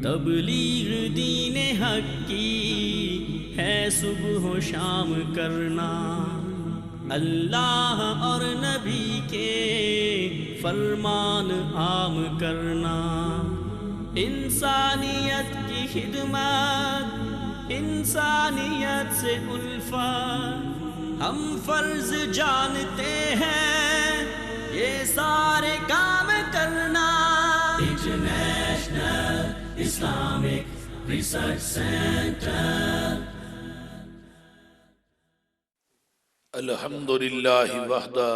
तबलीग दीने हक की है सुबह शाम करना, अल्लाह और नबी के फरमान आम करना। इंसानियत की खिदमत, इंसानियत से उल्फत, हम फर्ज जानते हैं ये सारे काम करना। International Islamic research centre. अल्हम्दुलिल्लाहि वहदा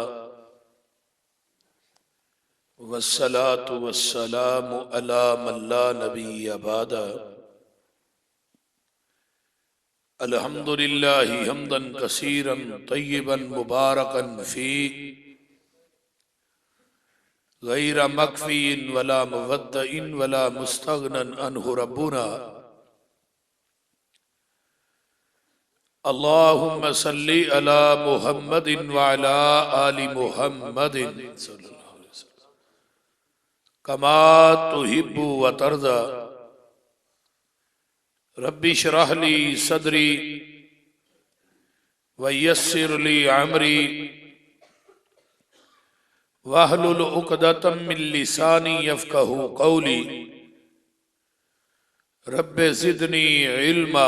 वस्सलातु वस्सलामु अला मन ला नबिय्य बअदा। अल्हम्दुलिल्लाहि हम्दन कसीरन तय्यिबन मुबारकन फी, गैर मकफ़ीन वला मुवद्दइन वला मुस्तगनन अन्हु रब्बुना। अल्लाहुम्मा सल्ली अला मुहम्मदिन व अला आलि मुहम्मदिन कमा तुहिब्बु व तर्ज़ा। रब्बि श्रह ली सदरी व यस्सिर ली अमरी वहलुल उक़दतम मिन लिसानी यफ़क़हू क़ौली। रब्बि ज़िदनी इल्मा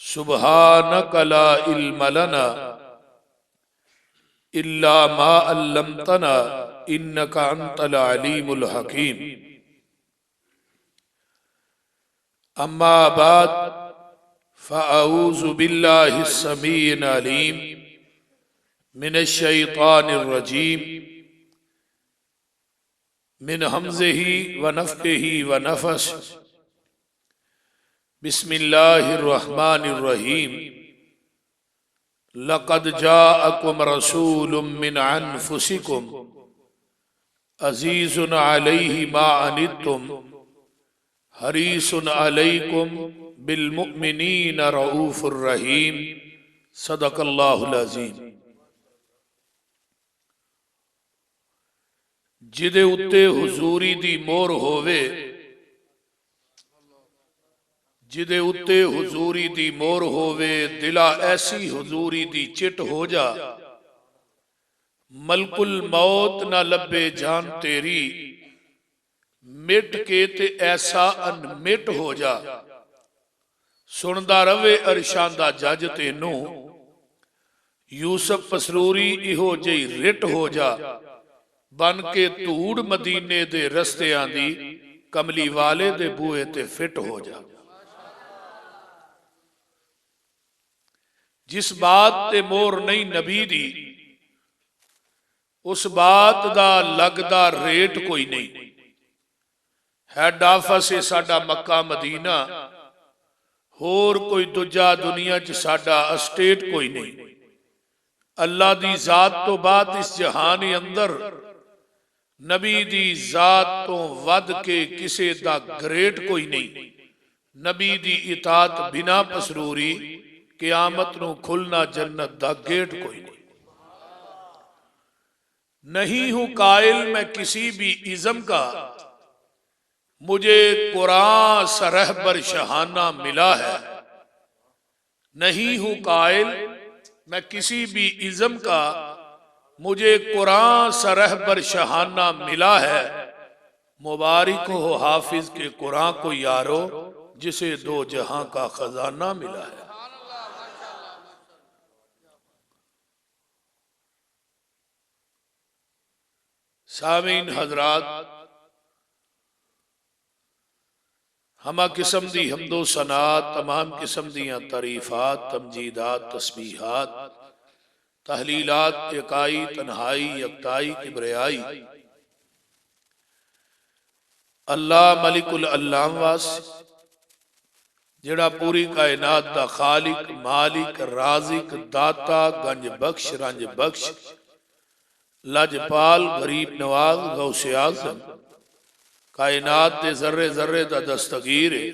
सुब्हानक ला इल्म लना इल्ला मा अल्लमतना इन्नका अंतल अलीमुल हकीम। अम्मा बाद फ़अऊज़ु बिल्लाहि स्समीइल अलीम मिनश शैतानिर रजीम मिन हमज़िही व नफ़्ख़िही व नफ़स। बिस्मिल्लाहिर रहमानिर रहीम। लक़द जाअकुम रसूलुम मिन अनफुसिकुम अज़ीज़ुन अलैहि मा अनित्तुम हरीसुन अलैकुम बिल मुमिनीन रऊफ़ुर रहीम। सदक़ल्लाहुल अज़ीम। जिदे उत्ते हुजूरी दी मोहर होवे, जिदे उत्ते हुजूरी दी मोहर होवे, दिला ऐसी हुजूरी दी चिट हो जा। मलकुल मौत न लब्बे जान तेरी, मिट के ते ऐसा अनमिट हो जा। सुनदा रवे अरशां दा जज तेनू, यूसुफ पसरूरी इहो जई रिट हो जा। बन के धूड़ मदीने दे रस्तियां दी, कमली वाले दे बूहे ते फिट हो जा। जिस बात ते मोर नहीं नबी दी, उस बात दा लगदा रेट कोई नहीं। हैड ऑफिस है साडा मक्का मदीना, होर कोई दूजा दुनिया च साडा अस्टेट कोई नहीं। अल्लाह दी जात तो बाद इस जहान अंदर नबी दी जात तो वध के किसे दा ग्रेट कोई नहीं। नबी दी इताअत बिना पसरूरी, क़यामत नूं खुलना जन्नत दा गेट कोई नहीं। नहीं हूं कायल मैं किसी भी इज़्म का, मुझे कुरान सरहबर शहाना मिला है। नहीं हूं कायल मैं किसी भी इज़्म का, मुझे कुरान सरहबर शहाना मिला है। मुबारक हो हाफिज के कुरान को यारो, जिसे दो जहां का खजाना मिला है। सामीन हजरात, हमा किस्म दी हमदो सनात, तमाम किस्म दियां तारीफात, तमजीदात, तस्बीहात, तहलीलात, इकाई, तन्हाई, यकताई, किबरियाई अल्लाह मलिकुल अल्लाम वास, जेड़ा पूरी कायनात दा खालिक, मालिक, राजिक, दाता, गंज बख्श, रंज बख्श, लजपाल, गरीब नवाज, गौसे आज़म, कायनात दे जर्रे जर्रे दा दस्तगीर है।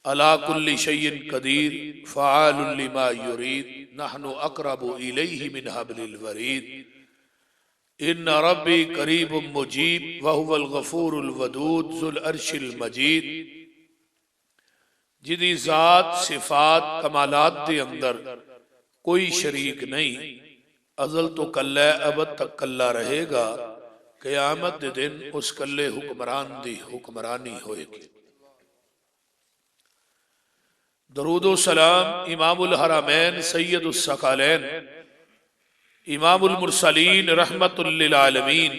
अला कुल्ली शैइन कदीर, फ़आलुल लिमा युरीद, नहनु अक़रबु इलैहि मिन हब्लिल वरीद। इन्ना रब्बी करीबुम मुजीब वहुवल गफूरुल वदूद जुल अर्शिल मजीद। जिदी जात सिफात कमालात दे अंदर कोई शरीक नहीं, अजल तो कल्ला अबद तक कल्ला रहेगा, क़यामत दे दिन उस कल्ले हुक्मरान दी हुक्मरानी होएगी। दरूदो सलाम इमामुल हरमैन सैयदुस सकलैन इमामुल मुरसलीन रहमतुल लिल आलमीन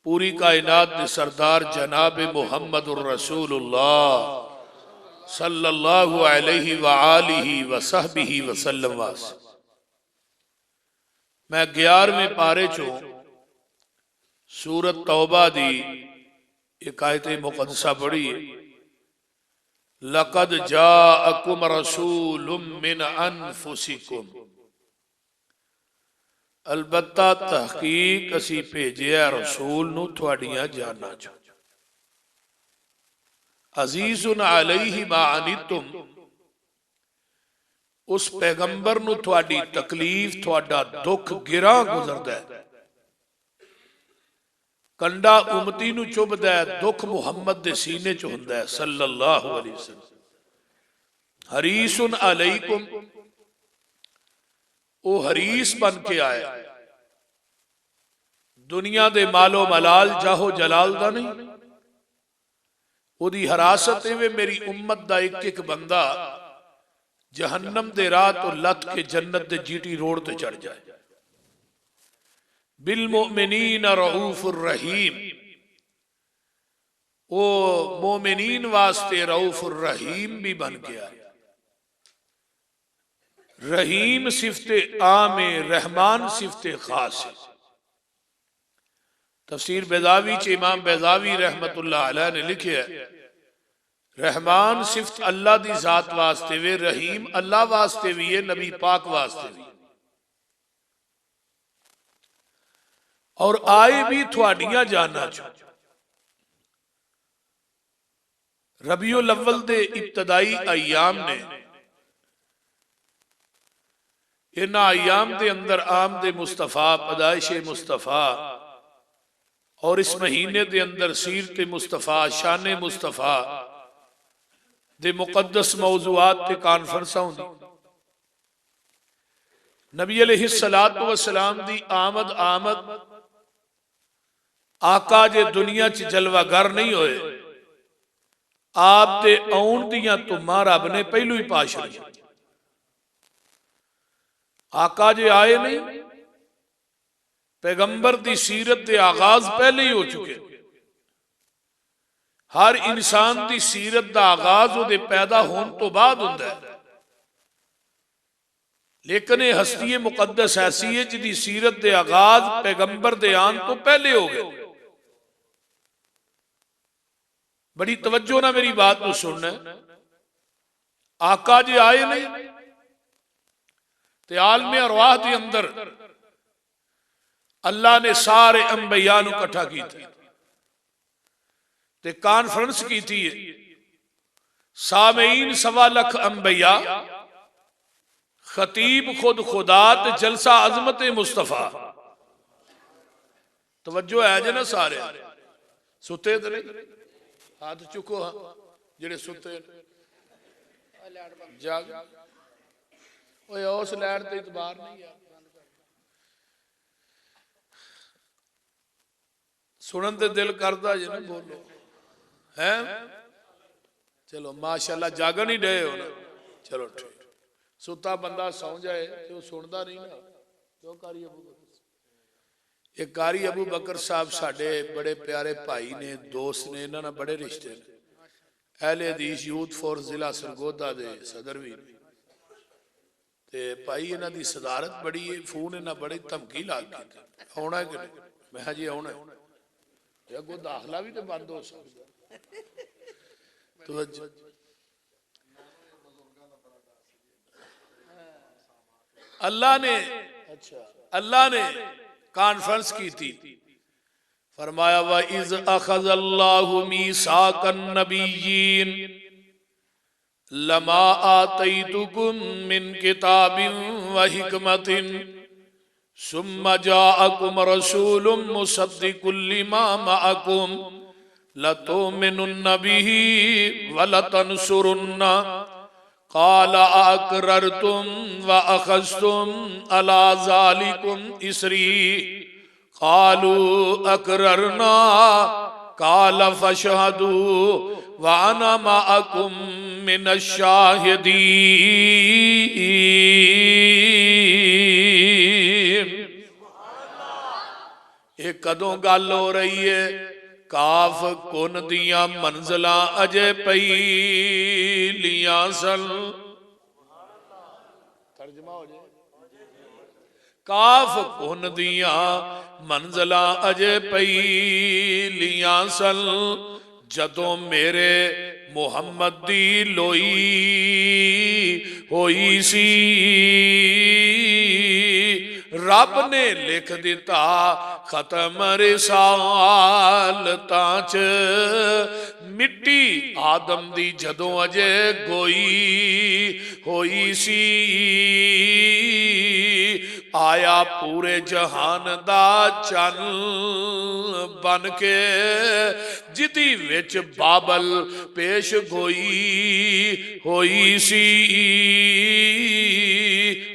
पूरी कायनात के सरदार जनाब मुहम्मदुर रसूलुल्लाह सल्लल्लाहु अलैहि व आलिहि व सहबिहि वसल्लम वास। मैं 11वें पारे चो सूरत तौबा दी एक आयत मुक़द्दसा पढ़ी है। लक़द जाअकुम रसूलुम मिन अनफुसिकुम, अलबत्ता तहकीक असी भेजिया रसूल नू तुहाडियां जाना चो। अजीजुन अलैहि मा अनितुम, उस पैगंबर नू तुहाडी तकलीफ तुहाडा दुख गिरा गुजरदा है। कंडा उमती नू चुभदा है, दुख मुहम्मद दे सीने च हुंदा है सल्लल्लाहु अलैहि वसल्लम। हरीसुन अलैकुम, ओ हरीस बन के आया, दुनिया दे मालो मलाल जाहो जलाल दा नहीं। ओदी हरासत है वे मेरी उम्मत दा एक एक बंदा जहन्नम दे राह तो लत के जन्नत दे जीटी रोड ते चढ़ जाए। बिल मोमिनीन रऊफुर रहीम, ओ मोमिनीन वास्ते रऊफुर रहीम भी बन गया। रहीम सिफते आम, रहमान सिफते खास है। तफसीर बेज़ावी च इमाम बेज़ावी रहमतुल्लाह अलैह ने लिखे है, रहमान सिफ्त अल्लाह दी जात वास्ते वे, रहीम अल्लाह वास्ते भी है, नबी पाक वास्ते भी। और आए भी थोड़ियां जाना चो। रबीउल अव्वल दे इब्तदाई अयाम ने, इन्हां अयाम दे अंदर आम दे मुस्तफा, पैदाइश मुस्तफा, और इस महीने दे अंदर सीरत मुस्तफा, शान मुस्तफा दे मुकद्दस मौजूआत ते कॉन्फ्रेंसां होंदी। नबी अलैहिस्सलातु वस्सलाम दी आमद आका जे दुनिया च जलवागर नहीं होए, आप ते आउण दियां धुम्मां रब ने पहलू ही पा छड़ियां। आका जे आए नहीं, पैगंबर दी सीरत दे आगाज पहले ही हो चुके। हर इंसान दी सीरत दा आगाज उहदे पैदा होने तो बाद हुंदा है, लेकिन यह हस्ती मुकद्दस ऐसी है जिहदी सीरत दे आगाज पैगंबर दे आन तो पहले हो गए। बड़ी तवज्जो ना मेरी बात को सुनना। आका जी आए नहीं ते आलमे अरवाह दे अंदर अल्लाह ने सारे अंबिया नू इकट्ठा कीता ते कॉन्फ्रेंस की थी। सामीन 1.25 लाख अंबिया, खतीब खुद खुदा ते जलसा अजमत मुस्तफा। तवज्जो है जे ना सारे सुते ते नहीं, हाथ चुको जेड़े सुते जाग। ओए उस लैट ते इतबार नहीं है, सुनन ते दिल करदा जे ना बोलो है। चलो माशाल्लाह जागन ही डे हो ना, चलो ठीक। सुता बंदा सौ जाए तो सुनता नहीं ना। क्यों कारी अबू बकर, ये कारी अबू बकर साहब साडे बड़े प्यारे भाई ने, दोस्त ने, इन्हां नाल बड़े रिश्ते ने। अहले हदीस यूथ फोर जिला सरगोदा दे सदर भी ते भाई इन्हां दी सदारत बड़ी है। फोन इन्हां बड़ी धमकी ला के आउणा कि नहीं, मैं जी आउणा। अगो दाखला भी तो बंद हो सकता। तो अल्लाह ने कॉन्फ्रेंस की थी। फरमाया व इज अखज़ल्लाहु मीसाकन नबिय्यीन लमा आतैतुकुम मिन किताबिन व हिकमतिन सुम्मा जाअकुम रसूलुम मुसद्दिकुल लिमा मअकुम लतुमिनुन्न बिही व लतंसुरुन्ना क़ाल अक़ररतुम व अख़ज़्तुम अला ज़ालिकुम इसरी क़ालू अक़ररना क़ाल फ़शहदू व अना मअकुम मिनश शाहिदीन। ये कदों गल हो रही है? काफ कुन दियां मंजिला अजे पईलियां सन। तर्जमा हो जाए, काफ कुन दियां मंजिला अजे पईलियां सन जदों मेरे मुहम्मद दी लोई होई सी। रब ने लिख दिता खत्म रिसालतां च मिट्टी आदम दी जदों अजे गोई होई सी। आया पूरे जहान दा चन बन के जिदी विच बाबल पेश गोई होई सी।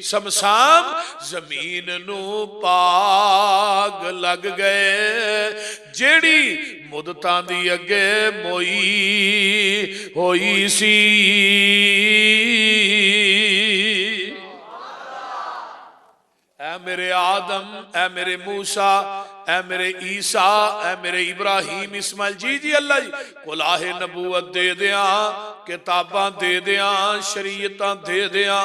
शमशान जमीन नू पाग लग गए जेड़ी मुदतां दी अगे मोई होई सी। ऐ मेरे आदम, ऐ मेरे मूसा, ऐ मेरे ईसा, ऐ मेरे इब्राहिम इस्माइल जी जी अल्लाह जी कुलाहे नबूवत दे दियां, किताबां दे दियां, शरीयतां दे दियां,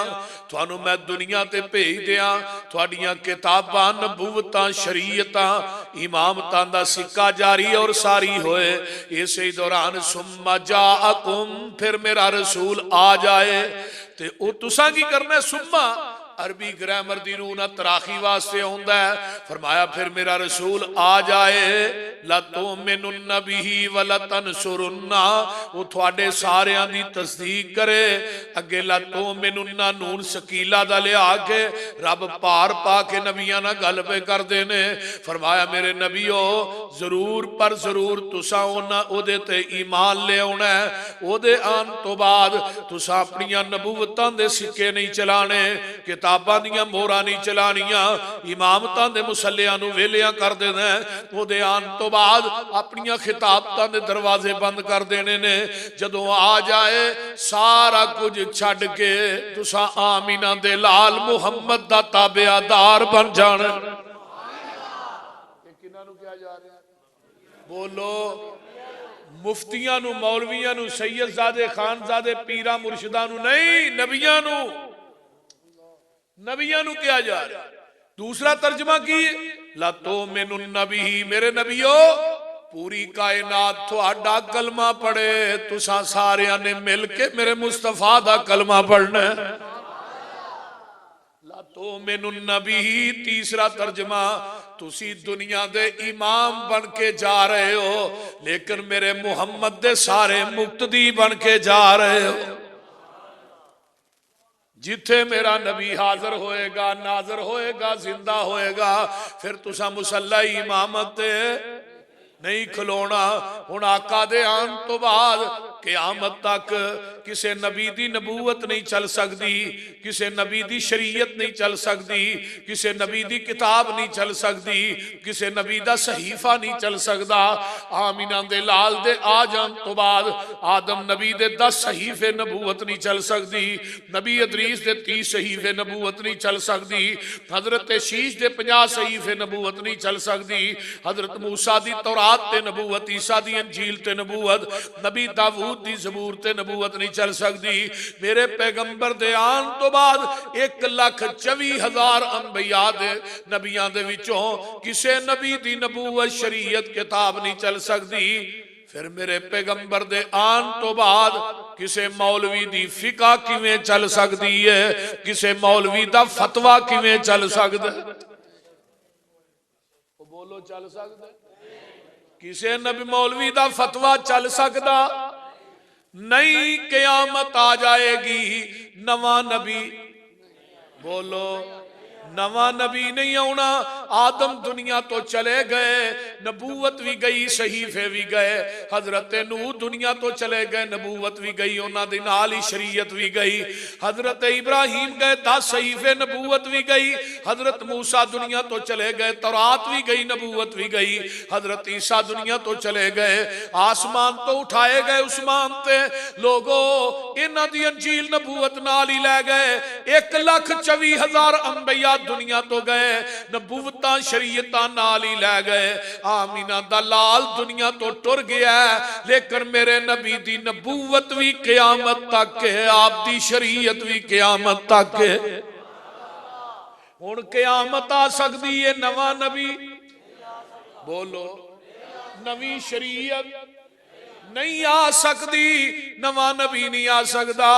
थानू मैं दुनिया ते भेज दियां। थोड़ियां किताबां नबूवतां शरीयतां इमामतां दा सिक्का जारी और सारी होए। इसे दौरान सुम्मा जाअकुम, फिर मेरा रसूल आ जाए ते ओ तुसां की करना है? सुम्मा अरबी ग्रामर दी रूह ना तराखी वास्ते आउंदा है। फरमाया फिर मेरा रसूल आ जाए लतुमिनुन्न बिही व लतंसुरुन्ना, वो थोड़े सारियां दी तस्दीक करे। अगे लतुमिनुन्ना नून सकीला दा लिया के रब पार पा के नबियां ना गल पे करदे ने। फरमाया मेरे नबियो जरूर पर जरूर तुसा ओदे ते ईमान ले आउणा है। ओदे आन तो बाद तुसा अपनियां नबूवतां दे सिक्के नहीं चलाने, किताबां दियां मोहरां नहीं चलानियां, इमामतां दे मुसल्लियां नू वेलियां कर देना। ओदे आन तो बाद अपनियां खिताबतां दे दरवाजे बंद कर देने ने। जदों आ जाए सारा कुछ छड्ड के तुसा आमीना दे लाल मुहम्मद दा ताबेदार बन जाना। किन्हां नू कहा जा रहा है? बोलो। मुफ्तियां नू, मौलवियां नू, सैयदजादे खानजादे पीरा मुर्शिदां नू नहीं, नबियां नू, नबियां नू क्या जा रहा। दूसरा तर्जमा की लतुमिनुन्न बिही, मेरे नबियो पूरी कायनात तुहाडा कलमा पढ़े, तुसा सारियां ने मिल के मेरे मुस्तफा दा कलमा पढ़ना है। लतुमिनुन्न बिही तीसरा तर्जमा, तुसी दुनिया दे इमाम बन के जा रहे हो लेकिन मेरे मुहम्मद दे सारे मुक्तदी बन के जा रहे हो। जिथे मेरा नबी हाजिर होएगा, नाजर होएगा, जिंदा होएगा, फिर तुसा मुसल्ला इमामत नहीं खलोना। हुण आका दे आन तो बाद क़यामत तक किसी नबी दी नबूवत नहीं चल सकती, किसी नबी दी शरीयत नहीं चल सकती, किसी नबी दी किताब नहीं चल सकती, किसी नबी दा सहीफा नहीं चल सकता। आमीना दे लाल दे आ जान तो बाद आदम नबी दे 10 सहीफे नबूवत नहीं चल सकती, नबी अदरीस दे 30 सहीफे नबूवत नहीं चल सकती, हजरत शीश दे 50 सहीफे नबूवत नहीं चल सकती, हजरत मूसा दी तौरात ते नबूवत, ईसा दी इंजील ते नबूवत, नबी दाऊद दी ज़बूर ते नबूवत नहीं चल सकती। मेरे पैगंबर दे आन तो बाद 1,24,000 अंबिया दे नबियां दे विचों किसे नबी दी नबूवत शरीयत किताब नहीं चल सकती। फिर मेरे पैगंबर दे आन तो बाद किसे मौलवी दी फिका किवें चल सकती है, किसे मौलवी दा फतवा किवें चल सकदा? बोलो चल सकदा? किसे नबी मौलवी दा फतवा चल सकदा नहीं। क़यामत आ जाएगी, नवा नबी, बोलो नवा नबी नहीं आना। आदम दुनिया तो चले गए, नबूवत भी गई, सहीफे भी गए। हजरत नूह दुनिया तो चले गए, नबूवत भी गई, उन्होंने नाल ही शरीयत भी गई। हजरत इब्राहिम गए, 10 सहीफे, नबूवत भी गई। हजरत मूसा दुनिया तो चले गए, तौरात भी गई, नबूवत भी गई। हजरत ईसा दुनिया तो चले गए, आसमान तो उठाए गए उस्मान ते। लोगो इन्हां दी अंजील नबूवत नाल ही लै गए। 1,24,000 अंबिया दुनिया तो गए, नबूवतां शरीयतां नाल ही लै गए। आमीना दा लाल दुनिया तो टुर गया, लेकिन मेरे नबी दी नबूवत भी क़यामत तक है, आप दी शरीयत भी क़यामत तक है। हुण क़यामत आ सकदी है, नवा नबी बोलो, नवी शरीयत नहीं आ सकती, नवा नबी नहीं आ सकता।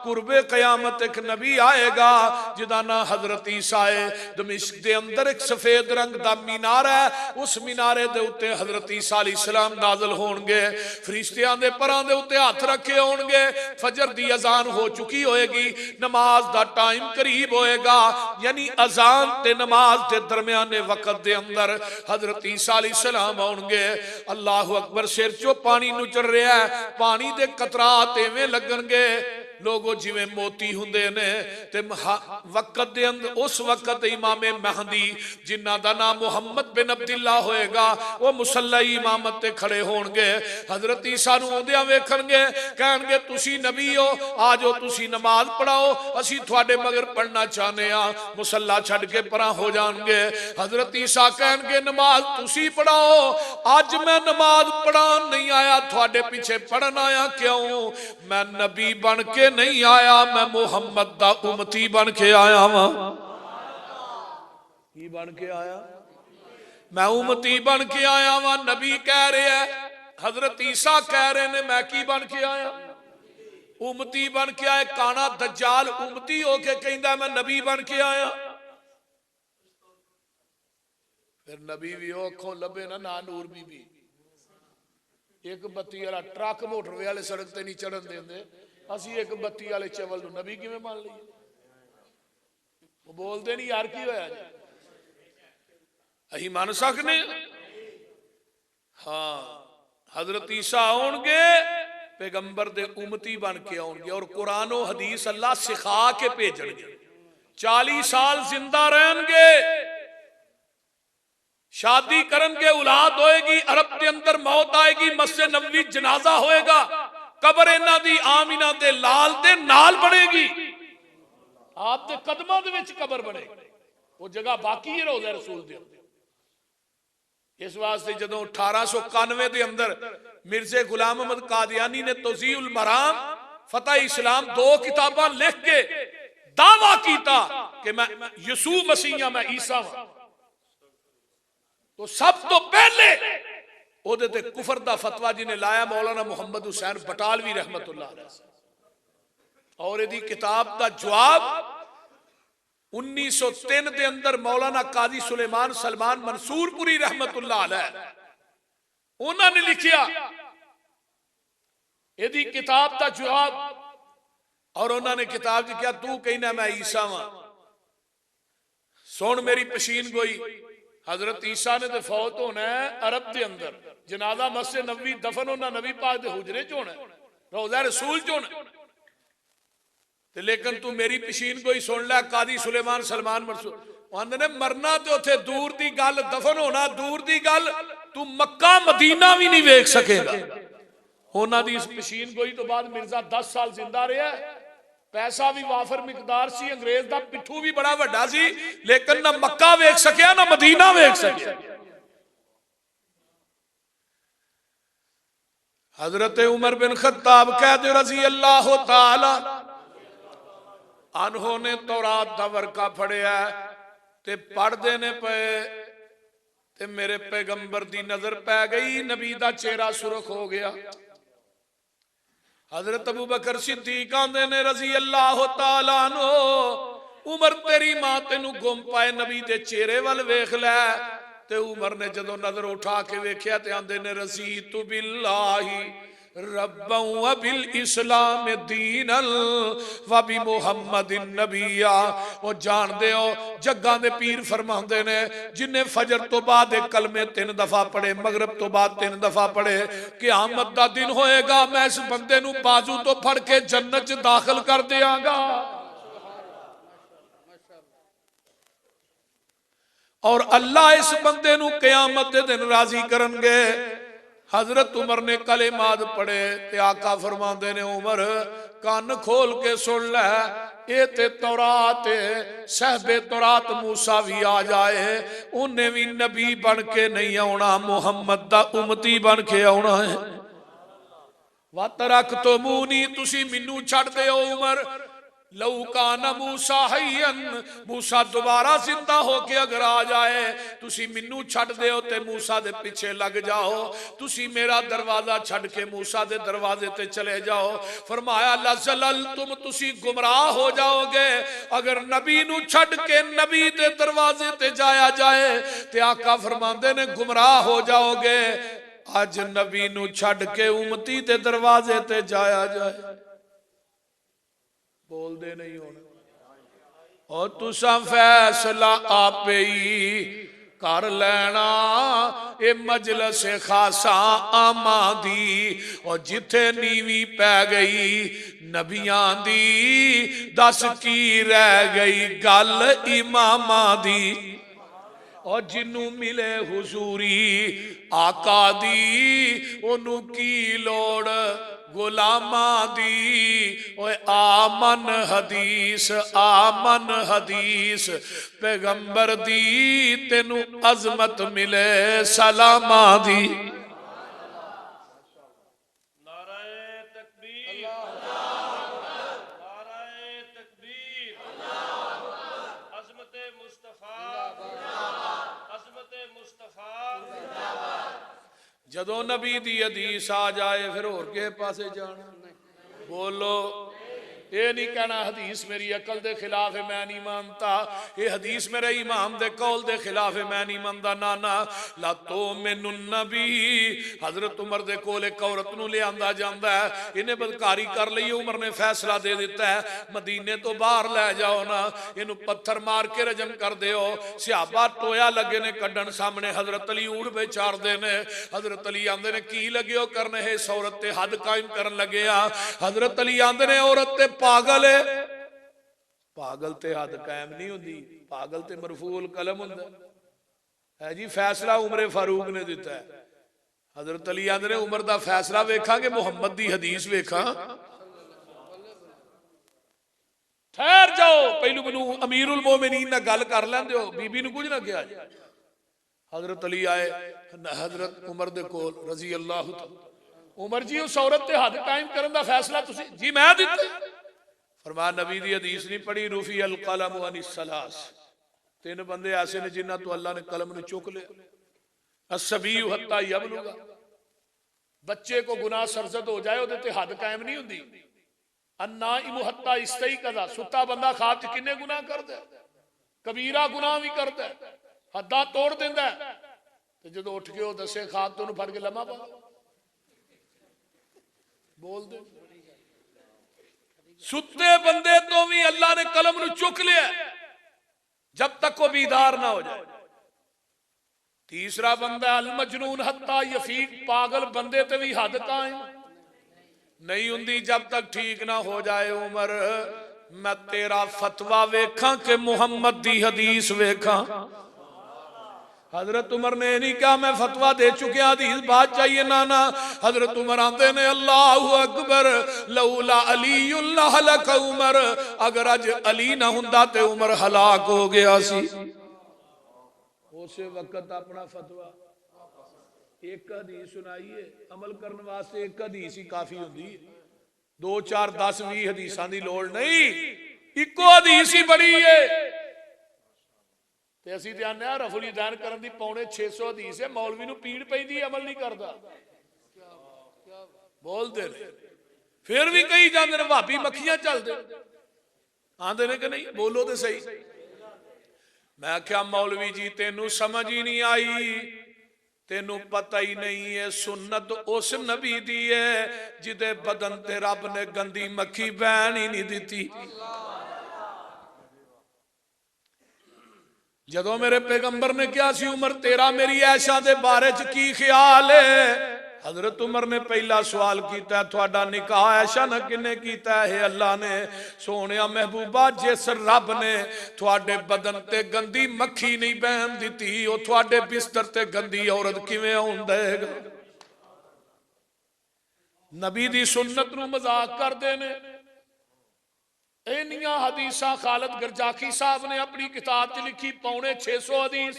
कुर्बे कयामत एक नबी आएगा जिदा ना हजरत ईसा है। दमिश्क दे अंदर एक सफेद रंग दा मीनारा है, उस मीनारे दे उत्ते हजरत ईसा अलैहिस्सलाम नाज़िल होणगे। फरिश्तियां दे परां दे उत्ते हाथ रखे होणगे। फजर दी अजान हो चुकी होएगी, नमाज दा टाइम करीब होएगा, यानी अजान ते नमाज दे दरमियाने वक्त दे अंदर हजरत ईसा अलैहिस्सलाम आउणगे। अल्लाहु अकबर, सिर चो पानी नु रहा है, पानी दे कतरात एवें लगणगे लोगो जिवें मोती हुंदे ने। ते वक्त दे अंदर उस वक्त इमामे महदी जिन्हां दा नाम मुहम्मद बिन अब्दुल्ला होएगा, वो मुसल्ला इमामत ते खड़े होणगे। हजरत ईसा नूं आउंदियां वेखणगे, कहणगे तुसी नबी हो, आ जाओ तुसी नमाज पढ़ाओ, असीं तुहाडे मगर पढ़ना चाहते हैं। मुसल्ला छड्ड के परां हो जाणगे। हजरत ईसा कहणगे नमाज तुसी पढ़ाओ, अज मैं नमाज पढ़ान नहीं आया, तुहाडे पीछे पढ़न आया। क्यों? मैं नबी बन के नहीं आया, मैं मुहम्मद दा उम्मती बन के आया वां। की बन के आया? मैं उम्मती बन के आया वां। नबी कह रहे हैं, हजरत ईसा कह रहे ने मैं की बन के आया? उम्मती बन के आया। काना दज्जाल उम्मती होके कहंदा मैं नबी बन के आया। फिर नबी भी अखों लभे ना नूर बीबी। एक बत्ती वाला ट्रक मोटरवे वाले सड़क ते नहीं चढ़न देंदे, असी एक बत्ती वाले चवल नबी किवें मान लईए? वो बोलते नहीं यार की होया जी, अही मान सकने? हाँ, हजरत ईसा आउणगे, पैगंबर दे उम्मती बन के आउणगे और कुरान और हदीस अल्लाह सिखा के भेजणगे। 40 साल जिंदा रहणगे, शादी करनगे, औलाद होएगी, अरब के अंदर मौत आएगी, मस्जिद नबवी जनाजा होएगा, कबर इन्हां दी आमिना दे लाल दे नाल बनेगी, आप दे कदमां दे विच कबर बनेगी। वो जगह बाकी है रोज़ा रसूल दे। इस वास्ते जदों 1891 दे अंदर मिर्जे गुलाम अहमद कादियानी ने तौज़ीउल मराम फतह इस्लाम 2 किताबां लिख के दावा कीता कि मैं यसू मसीह, मैं ईसा हां, तो सब तो पहले ओदे ते कुफर दा फतवा जिन्हें लाया मौलाना मुहम्मद हुसैन बटालवी रहमतुल्लाह अलैह। और इहदी किताब दा जवाब 1903 दे अंदर मौलाना काजी सुलेमान सलमान मंसूरपुरी रहमतुल्लाह अलैह उन्होंने लिखिया इहदी किताब दा जवाब। और उन्होंने किताब च क्या तू कहना मैं ईसा वां, सुन मेरी पशीन गोई। हजरत ईसा ने तो फौत होना है अरब के अंदर, जनाजा मस्जिद नबवी दफन होना नबी पाक दे हुजरे च होना, रोज़ा रसूल च होना। ते लेकिन तू मेरी पशीन कोई सुन लै, कादी सुलेमान सलमान मंसूर आंदे ने मरना तो उथे दूर दी गल, दफन होना दूर दी गल, तू मक्का मदीना भी नहीं वेख सकेगा। उन्हां दी इस पशीन गोई तो बाद मिर्जा 10 साल जिंदा रहा, पैसा भी वाफर मिकदार सी, अंग्रेज दा पिट्ठू भी बड़ा वड्डा सी, लेकिन ना मक्का वेख सकिया ना मदीना वेख सकिया। हजरत उमर बिन खत्ताब कहते रजी अल्लाह तआला अनहो ने तौरात दा वर्का फड़िया ते पढ़दे ने पे ते मेरे पैगंबर दी नजर पै गई, नबी दा चेहरा सुरख हो गया। हजरत अबू बकर सिद्दीक आंदे ने रजी अल्लाह तआला अन्हु, उमर तेरी मां तेनू गुम पाए नबी दे चेहरे वाल वेख लै। ते उमर ने जदों नजर उठा के वेख्या ते आंदे ने रज़ीतु बिल्लाही रब्बन व बिल इस्लाम दीनल व बि मुहम्मदिन नबिया। ओ जान दे हो जग्गां दे पीर फरमांदे ने जिन्हें फजर तो बाद कलमे 3 दफा पढ़े, मगरब तो बाद 3 दफा पढ़े, क़यामत दा दिन होएगा मैं इस बंदे नू बाजू तो फड़ के जन्नत च दाखिल कर दियांगा। और अल्लाह इस बंदे नू क़यामत दे दिन राजी करनगे। हजरत उमर ने कलेमात पढ़े ते आका फरमांदे ने उमर कान खोल के सुन लै, ये ते तौरात सहबे तौरात मूसा भी आ जाए उन्हें भी नबी बन के नहीं आना, मुहम्मद दा उम्मती बन के आना है। वत रख तो मूनी तुसी मिनू छड़ दे उमर, लऊ काना मूसा हयन, मूसा दोबारा जिंदा होके अगर आ जाए तुसी मिनू छड़ दे ते मूसा दे पीछे लग जाओ, तुसी मेरा दरवाजा छड़ के मूसा दे दरवाजे ते चले जाओ। फरमाया लजलल तुम तुसी गुमराह हो जाओगे अगर नबी नू छड़ के नबी दे दरवाजे ते जाया जाए ते आका फरमांदे ने गुमराह हो जाओगे। अज नबी नू छड़ के उम्मती दे दरवाजे ते जाया जाए, बोल दे नहीं होना। और तुसा फैसला आपे ही कर लेना ए मजलस खासा आमा दी, और जिथे नीवी पै गई नबियां दी दस की रह गई गल इमामा दी। और जिन्नू मिले हुजूरी आका दी ओनू की लोड़ गुलामा दी। ओए आमन हदीस आमन हदीस पैगंबर दी तेनू अजमत मिले सलामा दी। जदों नबी दी हदीस आ जाए फिर होर के पासे जाना, बोलो। ये नहीं कहना हदीस मेरी अकल दे खिलाफ है मैं नहीं मानता, ये हदीस मेरे इमाम दे कौल दे खिलाफ है मैं नहीं मानता। ना ना ला तो मैनू नबी हजरत उमर दे कोल एक औरत नू ले आंदा जांदा है, इन्हें बदकारी कर लई, उमर ने फैसला दे दिता है मदीने तो बाहर लै जाओ ना, इनू पत्थर मार के रजम कर दिओ। सहाबा टोया लगे ने कड्डन सामने, हजरत अली ऊंट बेचारदे ने, हजरत अली आंदे ने की लगे हो करने है इस औरत ते हद कायम करन लगे आ। हजरत अली आंदे ने औरत ते पागल है, पागल ते हद कायम नहीं होंदी, पागल ते मरफूल कलम हुंदा है जी। फैसला उमरे फारूक ने दिता है। हजरत अली आंदे ने उमर दा फैसला वेखा कि मुहम्मद दी हदीस वेखा। ठहर जाओ पहलू मैनू अमीरुल मोमिनीन नाल गल कर लैंदे हो, बीबी नू कुछ ना कहा। हजरत अली आए हजरत उमर दे कोल रजी अल्लाह तआला, उमर जी उस औरत ते हद कायम करन दा फैसला तुसी जी मैं दिता। फरमाया नबी दी हदीस नहीं पढ़ी, रूफी अल कलम अनिस सलास, 3 बंदे ऐसे ने जिन्हां तो अल्लाह ने कलम ने चुक लिया। अस्सबीयु हत्ता यबलुगा, बच्चे को गुनाह सरजद हो जाए ओदे ते हद कायम नहीं हुंदी। अन्नाइमु हत्ता इस्तैक़ज़ा, सुता बंदा ख्वाब च किन्ने गुनाह करदा है, कबीरा गुनाह भी करदा है, हद्दां तोड़ दिंदा है, ते जदों उठ के ओ दसे ख्वाब तो ओनू फड़ के लम्मा पा बोल दे। सुते बंदे तो भी अल्लाह ने कलम नू चुक लिया जब तक वो बीदार ना हो जाए। तीसरा बंदा अल मजनून हत्ता यफीक, पागल बंदे ते भी हद कायम नहीं हुंदी जब तक ठीक ना हो जाए। उमर मैं तेरा फतवा वेखा कि मुहम्मद दी हदीस वेखा। हजरत उमर ने नहीं कहा मैं फतवा दे चुके हदीस बात चाहिए, ना ना। हजरत उमर आंदे ने अल्लाहु अकबर लौला अली लहलक उमर, अगर अज अली ना हुंदा ते उमर हलाक हो गया सी। उस वक्त अपना फतवा एक हदीस सुनाइए, अमल करने वास्ते एक हदीस ही काफी होंदी, 2 4 10 20 हदीसां दी लोड़ नहीं, इको हदीस ही बड़ी है। ते असीं ते आने रफुल ईदान करन दी पौने 600 हदीस है, मौलवी नू पीड़ पैंदी अमल नहीं करदा, बोलदे ने। फिर भी कई जांदे ने भाभी मक्खियां चलदे आंदे ने कि नहीं, बोलो तो सही। मैं क्या मौलवी जी तेनू समझ ही नहीं आई, तेनू पता ही नहीं है सुन्नत उस नबी दी है जिदे बदन ते रब ने गंदी मक्खी बैन ही नहीं दी। जदों मेरे पैगंबर ने क्या सी उमर तेरा मेरी ऐशा दे बारे च की ख्याल है, हजरत उमर ने पहला सवाल किया थोड़ा निकाह ऐशा ना किने कीता है? अल्लाह ने। सोने महबूबा जिस रब ने थोड़े बदन ते गंदी मक्खी नहीं बहन दी, वो थोड़े बिस्तर ते गंदी औरत किवें आउण देगा? नबी दी सुन्नत नूं मजाक करदे ने। इन्नियां हदीसां खालिद गरजाकी साहब ने अपनी किताब च लिखी, पौने 600 हदीस।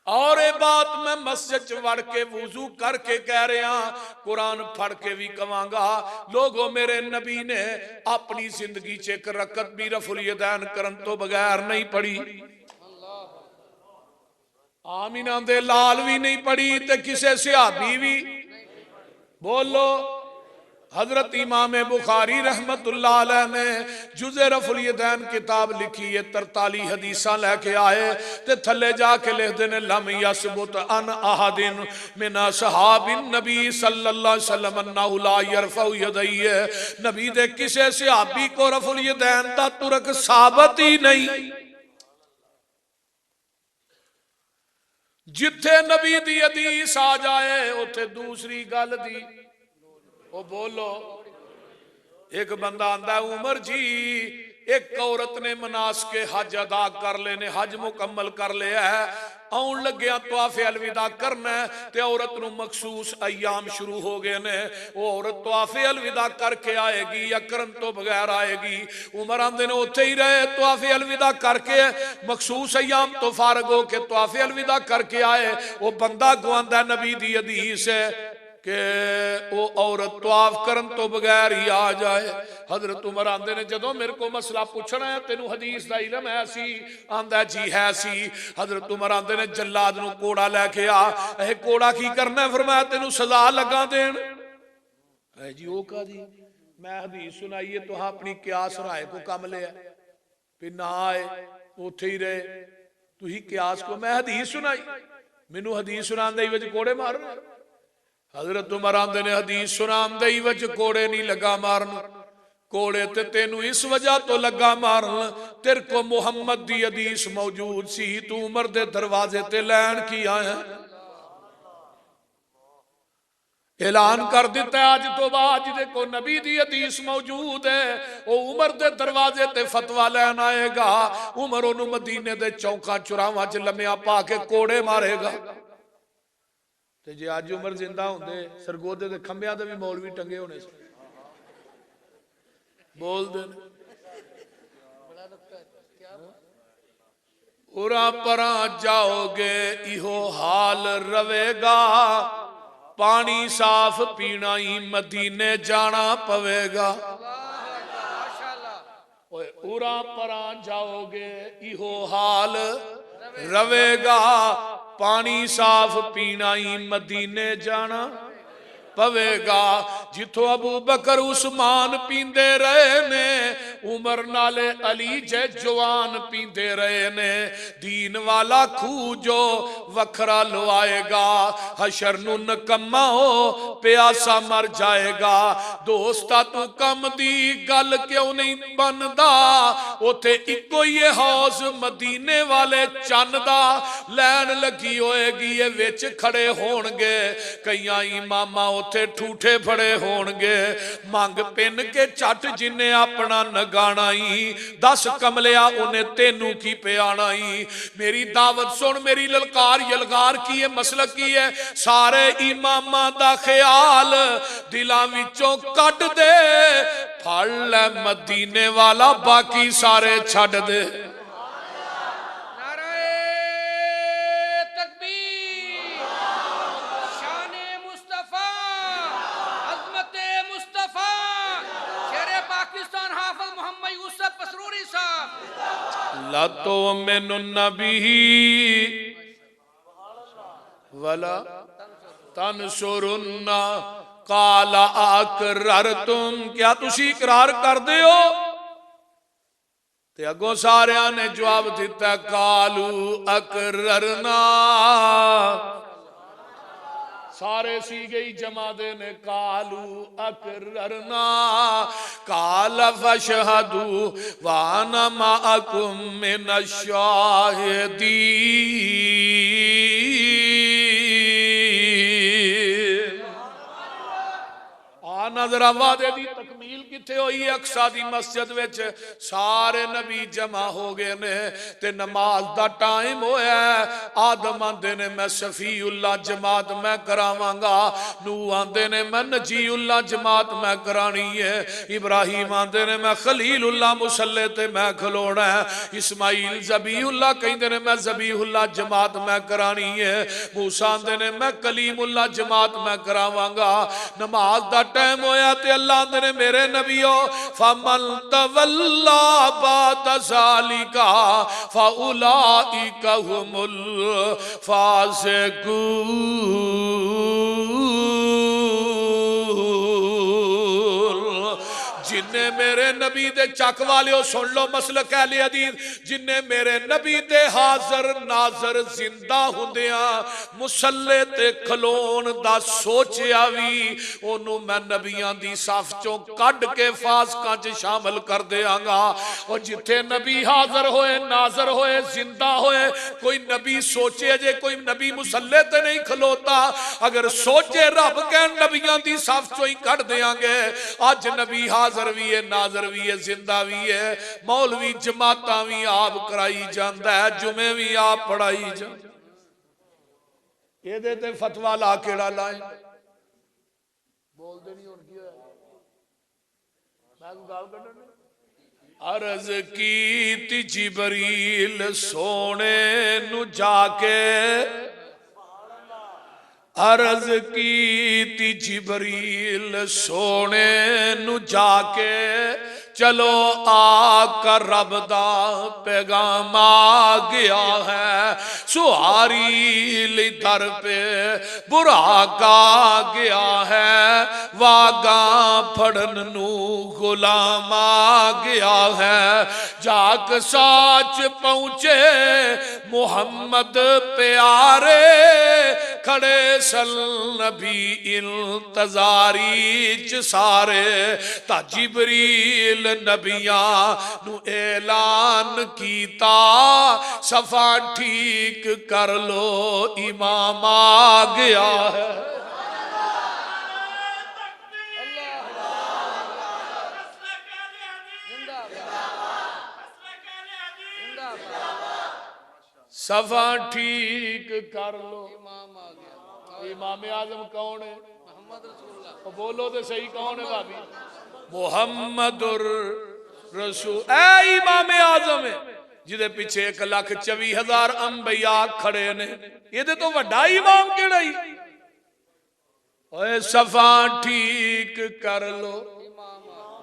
और ये बात मैं मस्जिद च वड़ के वुजू करके कह रहा, कुरान फड़ के भी कहांगा, लोगों मेरे नबी ने अपनी जिंदगी च एक रकत भी रफुल यदैन करन तो बगैर नहीं पढ़ी। आमीना दे लाल भी नहीं पढ़ी ते किसे सहाबी भी। बोलो। हजरत इमाम बुखारी रहमतुल्लाह अलैह ने जुज़े रफुल यदैन किताब लिखी है, 43 हदीसा लैके आए ते थले जाके लिखते ने लम यसबुत अन अहदिन मिन सहाबिन नबी सल्लल्लाहु अलैहि वसल्लम अन्नहु ला यरफउ यदैहि, नबी दे किसे सहाबी को रफुल यदैन दा तुरक साबित ही नहीं। जिथे नबी दी हदीस आ जाए उथे दूसरी गल दी। ओ बोलो। एक बंदा आंदा उमर जी एक औरत ने मनास के हज अदा कर लेने, हज मुकम्मल कर लिया है, आउन लग्या तवाफे अलविदा करना है ते औरत नूं मखसूस अयाम शुरू हो गए ने। वो औरत तवाफे अलविदा करके आएगी या करन तो बगैर आएगी? उमर आंदे ने उत्थे ही रहे, तवाफे अलविदा करके मखसूस अयाम तो फारग हो के तवाफे अलविदा करके आए। वो बंदा गवांदा नबी दी हदीस है कि वो औरत तवाफ करन तो बगैर ही आ जाए। हजरत उमर आंदे ने जदों मेरे को मसला पूछना है तेनू हदीस दा इलम है सी? आंदा जी है सी। हजरत उमर आंदे ने जल्लाद नू कोड़ा लैके आ। ए कोड़ा की करना है? फरमाया तेनू सजा लगा देन। है जी ओ कादी? मैं हदीस सुनाई है तो अपनी क्यास राय को कम लिया भी ना आए उथे ही रहे, तुही क्यास को। मैं हदीस सुनाई, मैनू हदीस सुनांदे ही विच कोड़े मार। हजरत उमर आंदे ने हदीस सुनांदे ही विच कोड़े नहीं लगा मारन, कोड़े ते तेनू इस वजह तो लगा मारन तेरे को मुहम्मद दी हदीस मौजूद सी, तू उमर दे दरवाजे ते लैन की आया। ऐलान कर दिता अज तो बाद जिदे को नबी दी हदीस मौजूद है वो उमर दे दरवाजे ते फतवा लैन आएगा। उमर ओनू मदीने दे चौका चुरावां च लम्या पा के कोड़े मारेगा। ते जे अज उमर जिंदा होंदे सरगोदे दे खंभियां ते भी मौलवी टंगे होने से। बोल दे उरा परा जाओगे इहो हाल रवेगा, पानी साफ पीना ही मदीने जाना पवेगा। उरा परा जाओगे इहो हाल रवेगा, पानी साफ पीना ही मदीने जाना पवेगा। जिथों अबू बकर उस्मान पींदे रहे ने, उमर नाले अली जे जवान पींदे रहे ने। दीन वाला खूह जो वखरा लुआएगा, हशर नू नकम्मा हो प्यासा मर जाएगा। दोस्ता तू कम दी गल क्यों नहीं बनदा, उथे इको ही हौज मदीने वाले चन्न दा। लैन लगी होएगी ये विच खड़े होणगे, कईयां इमामा उथे ठूठे फड़े होणगे। मंग पिन के झट जिन्ने अपना नगाना ही, दस कमलिया उन्हें तेनू की पियाना ही। मेरी दावत सुन, मेरी ललकार यलगार की है, मसलक की है। सारे इमामा दा ख्याल दिलां विचों कट दे, फड़ लै मदीने वाला बाकी सारे छड़ दे। लातो मेनु नबी वला तनसुरुन्ना काला अकरर तुम, क्या तुसी इकरार कर दे हो? ते अगों सारिया ने जवाब दिता कालू अकररना, सारे सी गई जमाते ने कालू अकररना, काल फशहदू वाना माअकुम मिनश्शाहिदीन। नजरा वादे दी तकमील किथे हुई है? अक्सा दी मस्जिद विच सारे नबी जमा हो गए ने ते नमाज दा टाइम होया। आदम आंदे ने मैं शफीउल्लाह जमात मैं करावांगा, नूह आंदे ने मैं नजीउल्लाह जमात मैं करानी है, इब्राहिम आंदे ने मैं खलीलुल्लाह मुसल्ले ते मैं खलोना है, इस्माइल ज़बीहुल्लाह कहंदे ने मैं ज़बीहुल्लाह जमात मैं करानी है, मूसा आंदे ने मैं कलीमुल्लाह जमात मैं करावांगा। नमाज दा टाइम होया ते अल्लाह ने मेरे नबियो फमन तवल्ला बाद ज़ालिका फउलाइका हुमुल फासिकून। जिन्हें मेरे नबी दे चक वाले सुन लो मसलक अहले हदीस, जिन्हें मेरे नबी दे हाजर नाजर जिंदा हुंदिया मुसल्ले ते खलोन दा सोचिया भी ओनू मैं नबियां दी सफ चों कढ के फासकां च शामिल कर देंगा। और जिथे नबी हाजर होए नाजर होए जिंदा होए, कोई नबी सोचे जे कोई नबी मुसल्ले ते नहीं खलोता, अगर सोचे रब कह नबियां दी सफ चों ही कढ देंगे। अज नबी हाजर भी है नाजर भी है जिंदा भी है, मौलवी जमाता भी आप कराई जाता है, जुमे भी आप पढ़ाई जाता। ये फतवा ला केड़ा लाए बोलते नहीं हुण की होया? मैं गाल कढण अर्ज की जिबरील सोने नु जाके, अर्ज की जिबरील सोने नु जाके, चलो आकर रब दा पैगाम आ गया है, सुहारी दर पे बुराक आ गया है, वागा फड़न नू गुलाम आ गया है, जाक साच पहुंचे मुहम्मद प्यारे, खड़े सल नबी इंतजारी च सारे, ता जिबरील नबियां नु ऐलान कीता, सफा ठीक कर लो इमाम आ गया है। सफा ठीक कर लो इमाम आ गया। इमाम आजम कौन है? मोहम्मद रसूलुल्लाह। बोलो तो सही कौन है भाभी? मुहम्मदुर रसूल। ऐ इमाम आजम है जिदे पीछे 1,24,000 अंबिया खड़े ने, ये तो वड्डा इमाम केड़ा ही? ओए सफा ठीक कर लो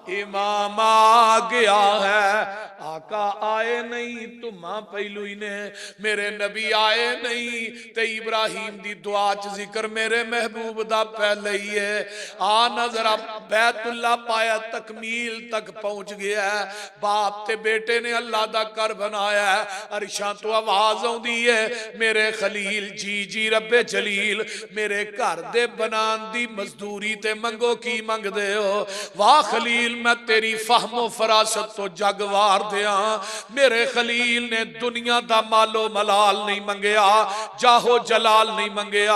इमाम आ गया है। आका आए नहीं तुम्हा पहलू ही ने, मेरे नबी आए नहीं ते इब्राहिम दी दुआ च जिक्र मेरे महबूब दा पहले ही है। आ नजर बैतुल्ला पाया तकमील तक पहुंच गया है। बाप ते बेटे ने अल्लाह दा घर बनाया है। अरशां तो आवाज आउंदी है मेरे खलील जी जी रब्बे जलील, मेरे घर दे बनान दी मजदूरी ते मंगो की मंगदे हो? वाह खलील मैं तेरी फहमो फरासत तो जग वार दिया। मेरे खलील ने दुनिया दा मालो मलाल नहीं मंगया, जाहो जलाल नहीं मंगया।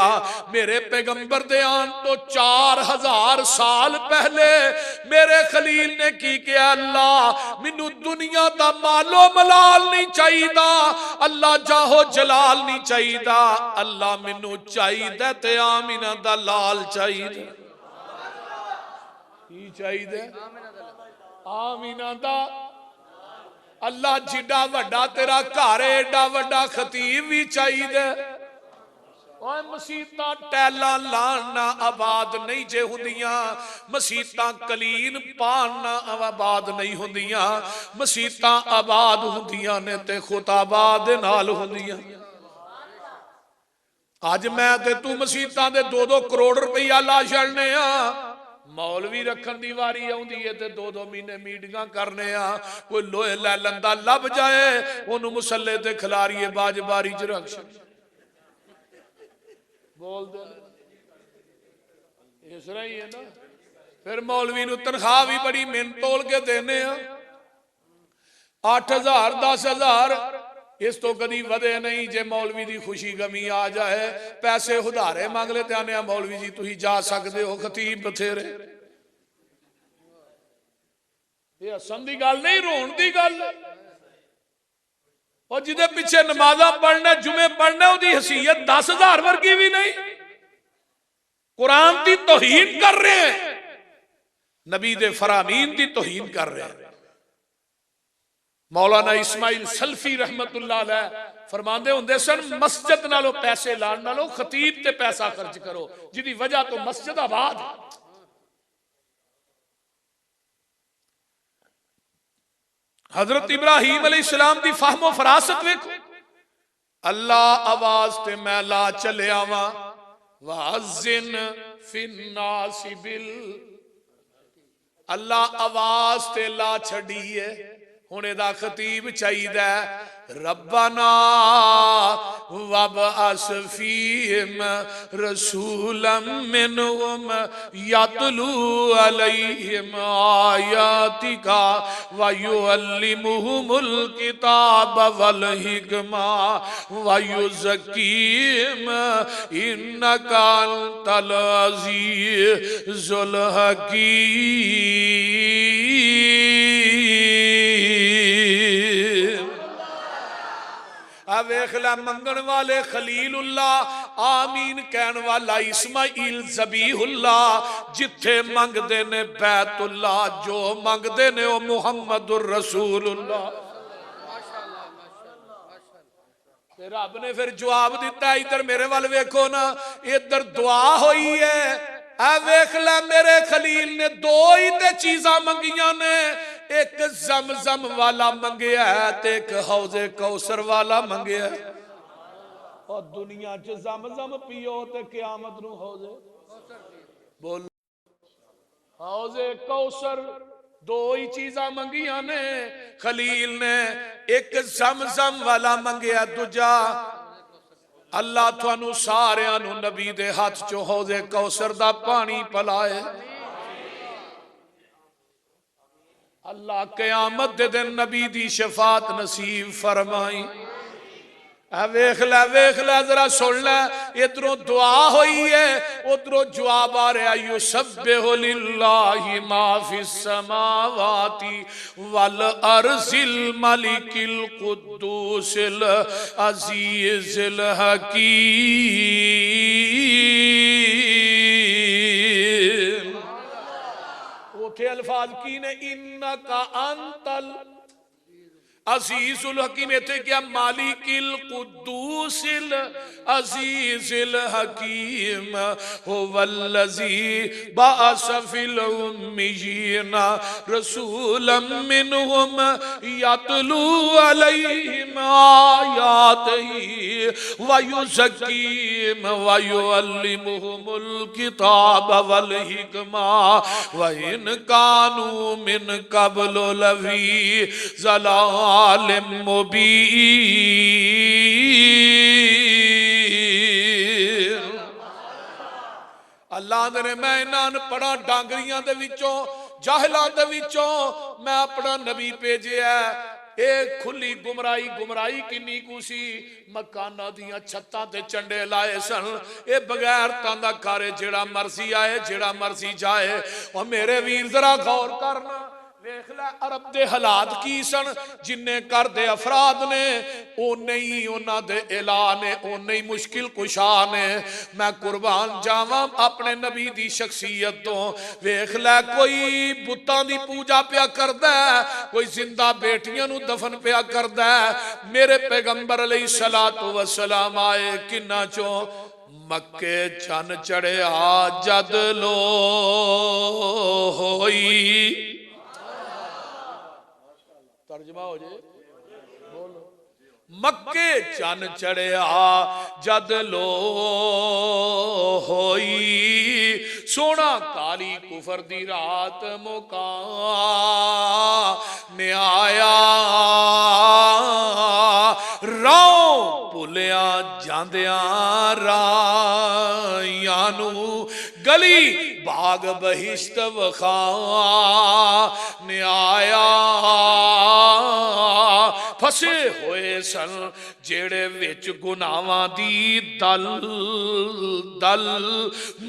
मेरे पैगंबर दे आन तो 4000 साल पहले मेरे खलील ने की किया, अल्लाह मैनू दुनिया दा मालो मलाल नहीं चाहिदा, अल्लाह जाहो जलाल नहीं चाहिदा, अल्लाह मैनू चाहिदा ते आमीना दा लाल चाहिदा। की चाहिए? आमीना दा। अल्लाह जिड्डा वड्डा तेरा घर है एडा वड्डा खतीब भी चाहिए। और मसीता टैला लाना आबाद नहीं जे हुंदियां, मसीता कलीन पाना आबाद नहीं हुंदियां, मसीता आबाद हुंदियां ने ते खुताबाद नाल हुंदियां। अज मैं ते तू मसीता दे 2-2 करोड़ रुपया ला छड़ने आ, मौलवी रखन दी वारी आउंदी है ते 2-2 महीने मीटिंगां करने आ, कोई लोहे लै लंदा लभ जाए ओनू मुसल्ले ते खिलारीए बाज बारी च रख बोल दे इस तरह ही है ना। फिर मौलवी नू तनख्वाह भी बड़ी मिहनत तोल के देने आ, 8,000 10,000 इस तो कदी वधे नहीं। जे मौलवी की खुशी गमी आ जाए पैसे उधारे मंग ले आने मौलवी जी तुम जा सकते हो, खतीब बथेरे। ये हसन की गल नहीं, रोन की गल। और जिदे पिछे नमाजा पढ़ना जुमे पढ़ना उसकी हसीयत 10,000 वर्गी भी नहीं। कुरान की तौहीन कर रहे हैं, नबी दे फरामीन की तौहीन कर रहे हैं। मौलाना इस्माइल सल्फी रहमतुल्लाह अलैह फरमांदे हुंदे सन, मस्जिद नालों पैसे लाण नालों खतीब ते पैसा खर्च करो, जिदी वजह तो मस्जिद आबाद। हजरत इब्राहीम अलैहिस्सलाम दी फाहमो फरासत वेखो, अल्लाह आवाज ते मैं ला चलिया वा वाज़िन फिन्नासी बिल, अल्लाह आवाज ते ला छड़ी है, हुण इहदा खतीब चाहिदा रब्बना वबअस फीहिम रसूलम मिनहुम यतलू अलैहिम आयातिका व युअल्लिमुहुमुल किताब वल हिकमा व युज़क्कीहिम इन्नका अंतल अज़ीज़ुल हकीम। वेख ला मंगण वाले खलीलुल्लाह आमीन कहन वाला इस्माइल ज़बीहुल्लाह, जिथे मंगदे ने बैतुल्लाह, जो मंगदे ने ओ मुहम्मदुर रसूलुल्लाह। रब ने फिर जवाब दिता, इधर मेरे वाल वेखो ना, इधर दुआ हुई है। ऐ वेख ला मेरे खलील ने 2 ही ते चीज़ां मंगियां ने, एक जमजम वाला मंगया है ते एक हौजे कौसर वाला मंगया है। और दुनिया च जमजम पियो ते क़यामत नूं हौजे बोल हौजे कौसर, 2 ही चीज़ां मंगियां ने खलील ने, एक जमजम वाला मंगया, दूजा अल्लाह तुहानू सारियां नू नबी दे हाथ चो हौजे कौसर दा पानी पिलाए। अल्लाह क़यामत दे दिन नबी दी शफात नसीब फरमाई। वेख लै जरा सुन लै, इधरों दुआ हुई है उधरों जवाब आ रहा, युसब्बिहु लिल्लाहि मा फिस समावाति वल अर्ज़िल मलिकिल कुद्दूसिल अज़ीज़िल हकीम। उठे अल्फाज की ने, इन्नका अंतल अजीजुल हकीम, इथे क्या मालिकिल कुद्दूसिल अजीजिल हकीम हुवल्लज़ी बअस फिल उम्मियीना रसूलन मिनहुम यतलू अलैहिम आयातिही व युज़क्कीहिम व युअल्लिमुहुमुल किताब वल हिकमा व इन कानू मिन क़ब्लु लफ़ी ज़लाल मुबीन। अल्लाह ने मैं इन्हां पढ़ा डांगरियां दे विचों जाहिलां दे विचों मैं अपना नबी भेजिया। ए खुली गुमराही किन्नी कुसी, मकाना दियां छत्तां ते चंडे लाए सन, ए बगैर तांदा करे जेड़ा मर्जी आए जेड़ा मर्जी जाए। और मेरे वीर जरा गौर करना, वेख लै अरब दे हालात की सन, जिन्ने घर दे अफराद ने ओने ही उन्हां दे इला ने, ओने ही मुश्किल कुशा ने। मैं कुर्बान जावां अपने नबी दी शख्सियत तो। वेख लै कोई बुतां दी पूजा पिया करदा है, कोई जिंदा बेटियां नू दफन पिया करदा है। मेरे पैगंबर अलैहिस्सलातु वस्सलाम आए किन्ना चो मक्के चन चढ़िया जद लो होई। तर्जमा हो जाए बोलो, मक्के चन चढ़िया जद लो होई सोना काली कुफर दी रात मुका ने आया राह भुलिया जांदिया राहियां नू गली बाग बहिश्त वखा ने आया फसे होए सन जेड़े विच गुनाहां दी दल दल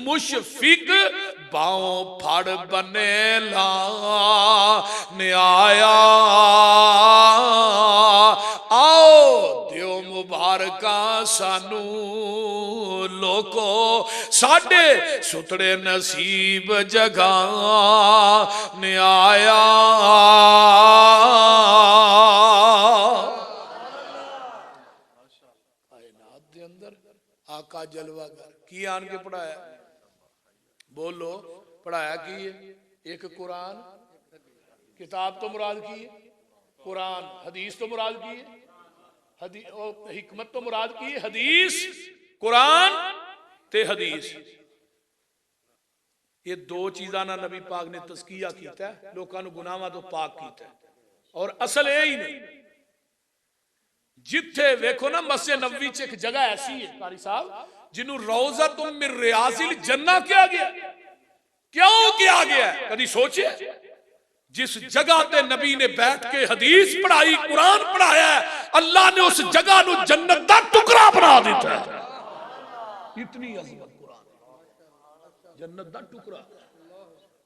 मुशफिक बाहों फड़ बने ला ने आया आओ दियो मुबारका सानू लोको साडे सुतड़े नसीब जगा ने आया आका जलवागर की आन के पढ़ाया बोलो पढ़ाया की है एक कुरान किताब तो मुराद की है कुरान हदीस तो मुराद की है हिकमत तो मुराद की है हदीस कुरान ते हदीस ये दो चीज़ां ना नबी पाक ने तज़किया कीता है लोकां नूं गुनाहां तो पाक कीता है और असल यही नहीं जिथे वेखो ना मस्जिद नबवी च एक जगह ऐसी है कारी साहब जिन्हों रौज़तुम मिन रियाज़िल जन्नह किया गया क्यों किया गया कभी सोचे जिस जगह ते नबी ने बैठ के हदीस पढ़ाई कुरान पढ़ाया अल्लाह ने उस जगह नूं जन्नत दा टुकड़ा बना दिता है इतनी अज़मत कुरान जन्नत दा टुकड़ा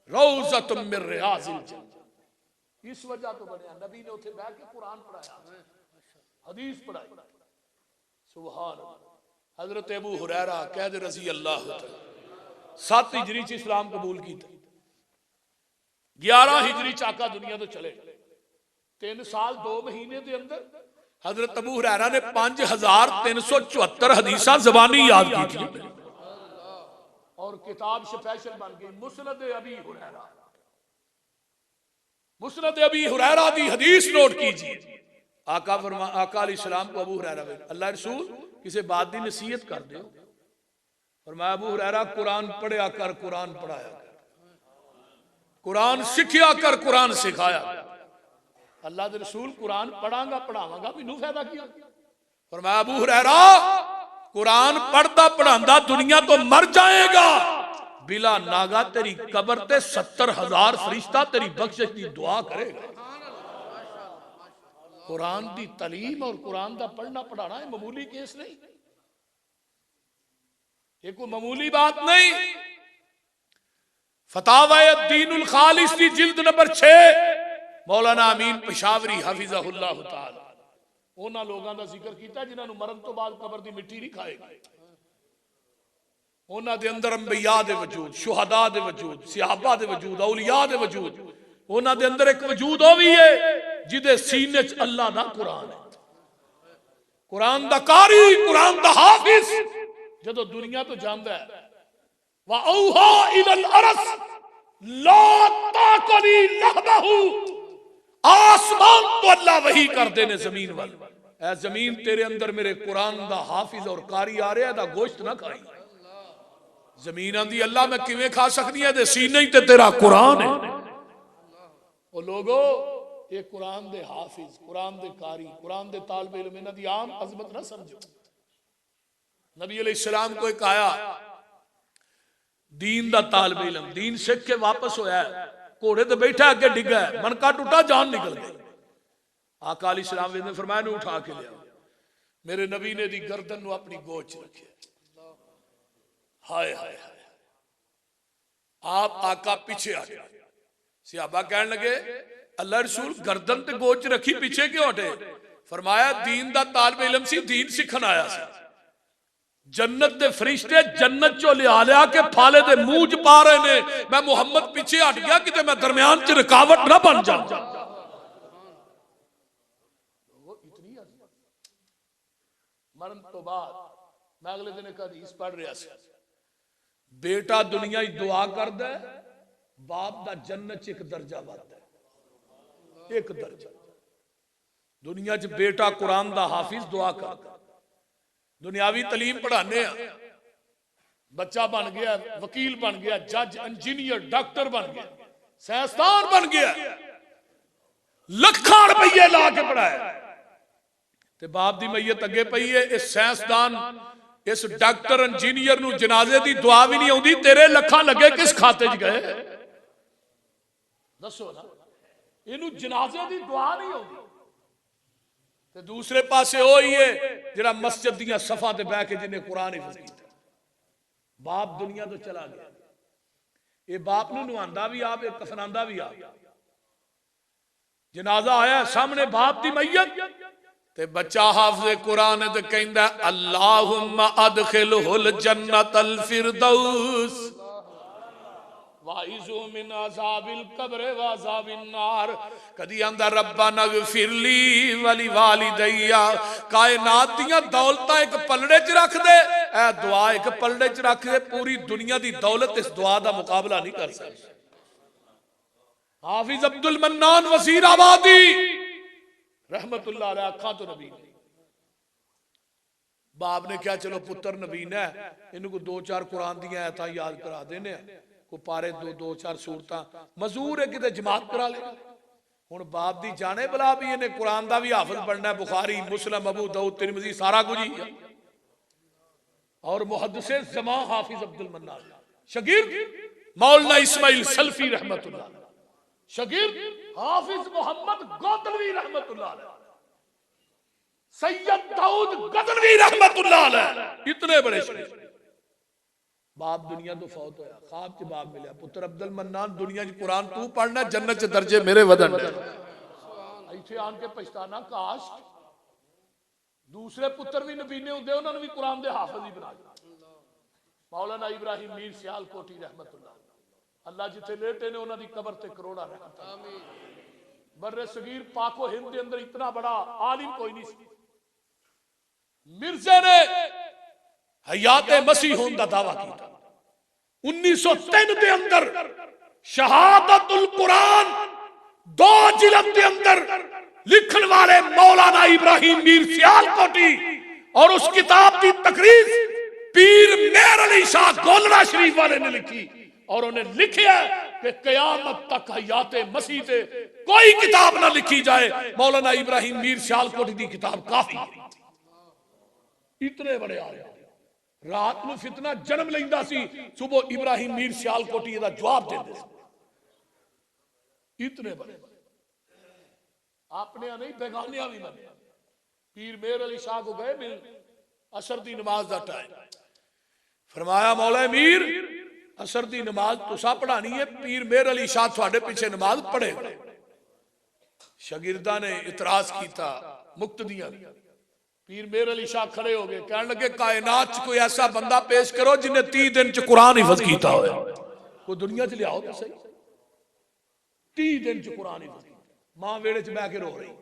रौज़तुम मिन रियाज़िल जन्नह इस वजह तो बनया नबी ने उथे बैठ के कुरान पढ़ाया हदीस पढ़ाई सुभान अल्लाह हजरत अबू हुरैरा कहद रज़ी अल्लाह 7 हिजरी च इस्लाम कबूल किया 11 हिजरी च आका दुनिया तो चले 3 साल 2 महीने के अंदर हजरत अबू हुरैरा ने 5374 हदीसां ज़बानी याद की थी और किताब स्पेशल बन गई मुस्नद अबी हुरैरा मुस्नद अबी हुरैरा दी हदीस नोट कीजिए आका अलैहिस्सलाम को अबू हुरैरा अल्लाह रसूल किसी बात की नसीहत कर दो फरमाया अबू हुरैरा कुरान पढ़िया कर कुरान पढ़ाया कर कुरान सिखिया कर कुरान सिखाया अल्लाह के रसूल कुरान पढ़ांगा पढ़ावांगा मैनू फायदा क्या फरमाया अबू हुरैरा कुरान पढ़ता पढ़ांदा दुनिया तो मर जाएगा बिला नागा तेरी कब्र ते 70,000 फरिश्ता तेरी बख्शिश की दुआ करेगा कुरान की तालीम और कुरान का पढ़ना पढ़ाना है मामूली केस नहीं ये कोई मामूली बात नहीं फतावा दीनुल खालिस की जिल्द नंबर 6 मौलाना अमीन पेशावरी हफिज़हुल्लाह ताला उन्हां लोगों का जिक्र किया जिन्होंने मरण तो बाद कब्र की मिट्टी नहीं खाएगी उन्हां दे अंदर अंबिया दे वजूद शुहदा दे वजूद सहाबा दे वजूद औलिया दे वजूद उन्हां दे अंदर एक वजूद वो भी है जिदे सीने च अल्लाह दा कुरान है कुरान दा कारी कुरान दा हाफिज जदों दुनिया तो जांदा है वा औहा इलल अरस ला ताकली लहबहु आसमान तो अल्लाह वही करते ने जमीन वाल ऐ जमीन तेरे अंदर मेरे कुरान दा हाफिज और कारी आ रहा दा गोश्त ना खाई जमीन आंदी अल्लाह मैं किवें खा सकदी है ते सीने ही ते तेरा कुरान है ओ लोगो ये कुरान दे हाफिज कुरान दे कारी कुरान दे तालिब इल्म इन्हां दी आम अजमत ना समझो नबी अलैहिस्सलाम को एक आया दीन दा तालिब इल्म दीन सीख के वापस होया घोड़े ते बैठा अगे डिगा मनका टूटा जान निकल गई आका अलैहिस्सलाम ने फरमाया नू उठा के लिया मेरे नबी ने दी गर्दन नू अपनी गोद च रखे हाय हाय हाय आप आका पीछे आ गए सहाबा कहने लगे अल्लाह रसूल गर्दन ते गोद च रखी पीछे क्यों हटे फरमाया दीन दा तालिब इल्म सी दीन सीखन आया सी जन्नत दे फरिश्ते जन्नत चो लिया के फाले दे मुंह च पा रहे ने मैं मुहम्मद पीछे हट गया कि मैं दरमियान च रुकावट ना बन जाऊं मरण तो बाद मैं अगले दिन एक हदीस पढ़ रहा सी बेटा दुनिया दुआ करदा है बाप दा जन्नत च एक दर्जा बढ़दा है एक दर्जा दुनिया च बेटा कुरान दा हाफिज दुआ करदा दुनियावी तालीम पढ़ाने बच्चा बन गया, वकील बन गया, जज, इंजीनियर, डॉक्टर बन गया, साइंसदान बन गया, ਲੱਖਾਂ रुपये ला के पढ़ाया, ते बाप दी मैयत अगे पई है। इस साइंसदान, इस डॉक्टर, इंजीनियर नूं जनाजे दी दुआ भी नहीं आउंदी, तेरे लखा लगे किस खाते च गए? दसो ना, इनू जनाजे दी दुआ नहीं आउंदी। ते दूसरे पासे वो ही है जिहड़ा मस्जिद दियां सफा ते बैठ के जिन्हें कुरान हिफ्ज कीता। बाप दुनिया तो चला गया, ये बाप नूं नवांदा भी आप, कफनांदा भी आप। जनाजा आया सामने बाप दी मैयत, ते बच्चा हाफिज़ कुरान है, ते कहंदा अल्लाहुम्मा अदखिलहुल जन्नतल फिरदौस वाइज़ु मिन अज़ाबिल कब्र व अज़ाबिन नार। कदी आंदा रब्बना ग़फिरली वली वालिदैया। कायनात दियां दौलतां एक पलड़े च रख दे, ए दुआ एक पलड़े च रख दे, पूरी दुनिया दी दौलत इस दुआ दा मुकाबला नहीं कर सकती। हाफिज अब्दुल मन्नान वज़ीर आबादी रहमतुल्लाह अलैह, अखा तो नबी ने। बाप ने क्या, चलो पुत्र नबीन है, इनको 2-4 कुरान दी आयतां याद करा देने, को पारे 2-4 सूरतां, मजूर है किते जमात करा ले। हुण बाप दी जाने बला भी इन्हें कुरान दा भी हाफिज बनना है, बुखारी, मुस्लिम, अबू दाऊद, तिरमिज़ी, सारा कुछ ही है। और मुहद्दिसे ज़मां हाफिज अब्दुल मन्नान, शागिर्द मौलाना इस्माइल सल्फी रहमतुल्लाह, शागिर्द हाफिज मोहम्मद गोदलवी रहमतुल्लाह अलैह, सैयद दाऊद गदनवी रहमतुल्लाह अलैह, इतने बड़े शागिर्द। बाप दुनिया तो फौत होया, ख्वाब च बाप मिला, पुत्र अब्दुल मन्नान दुनिया च कुरान तू पढ़ना, जन्नत च दर्जे मेरे वदन। इत्थे आन के पछताना, काश दूसरे पुत्र भी नबी ने होंदे, उन्होंने भी कुरान दे हाफिज ही बना दिया। मौलाना इब्राहिम मीर सियालकोटी रहमतुल्लाह, अल्लाह जिथे लेटे ने उन्होंने कबर ते करोड़ा रहमत। बर्रे सगीर पाको हिंद के अंदर इतना बड़ा आलिम कोई नहीं सी। मिर्जे ने हयाते मसीह होने का दावा किया। 1903 के अंदर शहादतुल कुरान 2 जिल्द के अंदर लिखने वाले मौलाना इब्राहिम मीर सियालकोटी, और उस किताब की तकरीर पीर मेहर अली शाह गोलरा शरीफ वाले ने लिखी, और उन्हें लिखा कि कयामत तक हयाते मसीह से कोई किताब ना लिखी जाए, मौलाना इब्राहिम मीर सियालकोटी की किताब काफी है। इतने बड़े आ रहे, रात को फितना जन्म लेंदा सी, सुबह इब्राहिम मीर सियालकोटी दा जवाब देंदे सी। इतने बड़े अपने नहीं, बेगानिया भी बने। पीर मेहर अली शाह को गए मिल, असर दी नमाज दा टाइम, फरमाया मौला मीर असर दी नमाज तुसा पढ़ानी है, पीर मेहर अली शाह तुहाडे पीछे नमाज पढ़े। शागिर्दा ने इतराज किया, मुक्तदियां। पीर मेहर अली शाह खड़े हो गए, कहने लगे कायनात च कोई ऐसा बंदा पेश करो जिन्हें 30 दिन च कुरान हिफज किया हो, कोई दुनिया च लियाओ तो सही। 30 दिन च कुरान हिफज किया। मां वेड़े च बह के रो रही,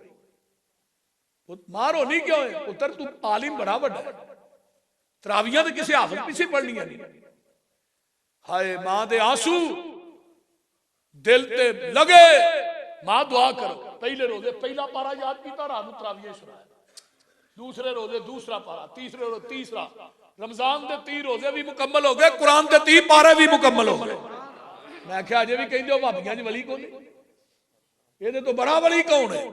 मां रोनी क्यों है? पुत्र तू आलिम बड़ा बड़ा, तरावियां तो किसी हाफिज पीछे पढ़नियां नहीं। हाय मां दे आंसू दिल ते लगे, मां दुआ करो। पहले रोजे पहला पारा याद किया, रात को तरावियां सुनाया, दूसरे रोजे दूसरा पारा, तीसरे रोजे तीसरा, रमजान के 30 रोजे भी मुकम्मल हो गए, कुरान के 30 पारे भी मुकम्मल हो गए। मैं क्या अजे भी कहते हो भाबियां च वली को ये तो बड़ा वली कौन है?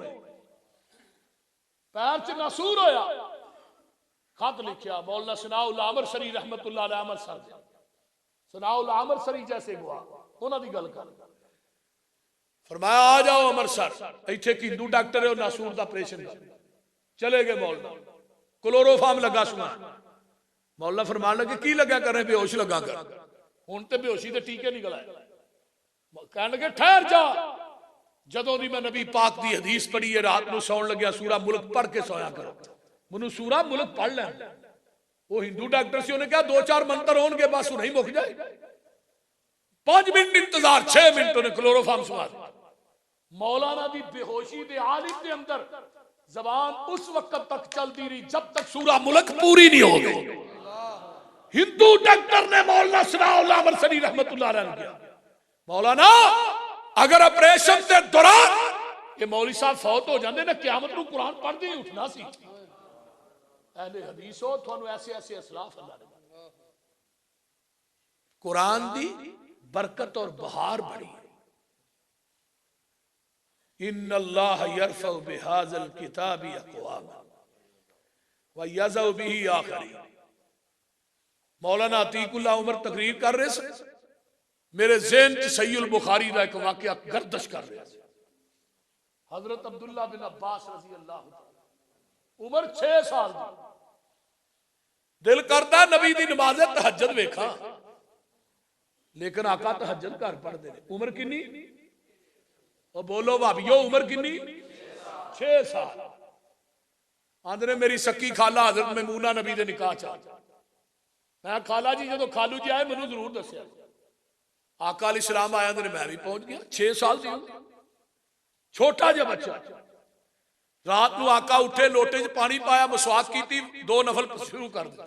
पैर च नासूर होया, खत लिखा मौलाना सनाउल आमर सरी रहमतुल्लाह अलैह अमृतसर, सनाउल आमर सरी जैसे हुआ उन्होंने गल कर फरमाया आ जाओ अमृतसर, इतने एक हिंदू डॉक्टर है नासूर का ऑपरेशन कर। चले गए मौलाना, क्लोरोफार्म लगा सुना, मौलाना फरमान लगे की लगा कर रहे? बेहोश लगा कर। हुण ते बेहोशी के टीके निकल आए। कह लगे ठहर जा, जदों दी मैं नबी पाक दी हदीस पढ़ी है, रात को सौन लग्या सूरा मुल्क पढ़ के सोया करो। मैनू सूरा मुल्क पढ़ लें। वो हिंदू डॉक्टर से उन्हें कहा 2-4 मंत्र होंगे बस नहीं मुक जाए। 5 मिनट इंतजार, 6 मिनट उन्हें क्लोरोफार्म सुना। मौलाना दी बेहोशी दे आलिम के अंदर जबान उस वक्त तक चलती रही जब तक सूरा मुल्क पूरी नहीं हो गई। हिंदू डॉक्टर ने मौलाना सनाउल आमर सरी रहमतुल्लाह अलैह किया, मौलाना अगर ऑपरेशन के दौरान ये मौलवी साहब फौत हो जाते ना, क़यामत को कुरान पढ़ते ही उठना सी। अहले हदीस हो, थानू ऐसे ऐसे असलाफ अल्लाह ने। कुरान दी बरकत और बहार बड़ी। इन्नल्लाह यरफ़उ बिहाज़ल किताबि अक़वाम व यज़उ बिही आखरीन। मौलाना अतीकुल्लाह उमर तकरीर कर रहे थे, मेरे ज़हन च सहीहुल बुखारी का एक वाक़या गर्दश कर रहे थे। हजरत अब्दुल्ला बिन अब्बास रज़ी अल्लाह तआला, उमर 6 साल दी, दिल करता नबी दी नमाज़े तहज्जुद वेखा, लेकिन आका तहज्जुद घर पढ़ते हैं। उमर किन्नी? और बोलो भाभीओ, उमर किन्नी? 6 साल। आंदे ने मेरी सक्की खाला हजरत मैमूना नबी दे निकाह च। मैं खाला जी जो खालू जी आए मैनू जरूर दसिया। आका अलैहिस्सलाम आया, मैं भी पहुंच गया। 6 साल दी छोटा जिहा बच्चा। रात को आका उठे, लोटे च पानी पाया, मसवाक की, 2 नफल शुरू कर दिता।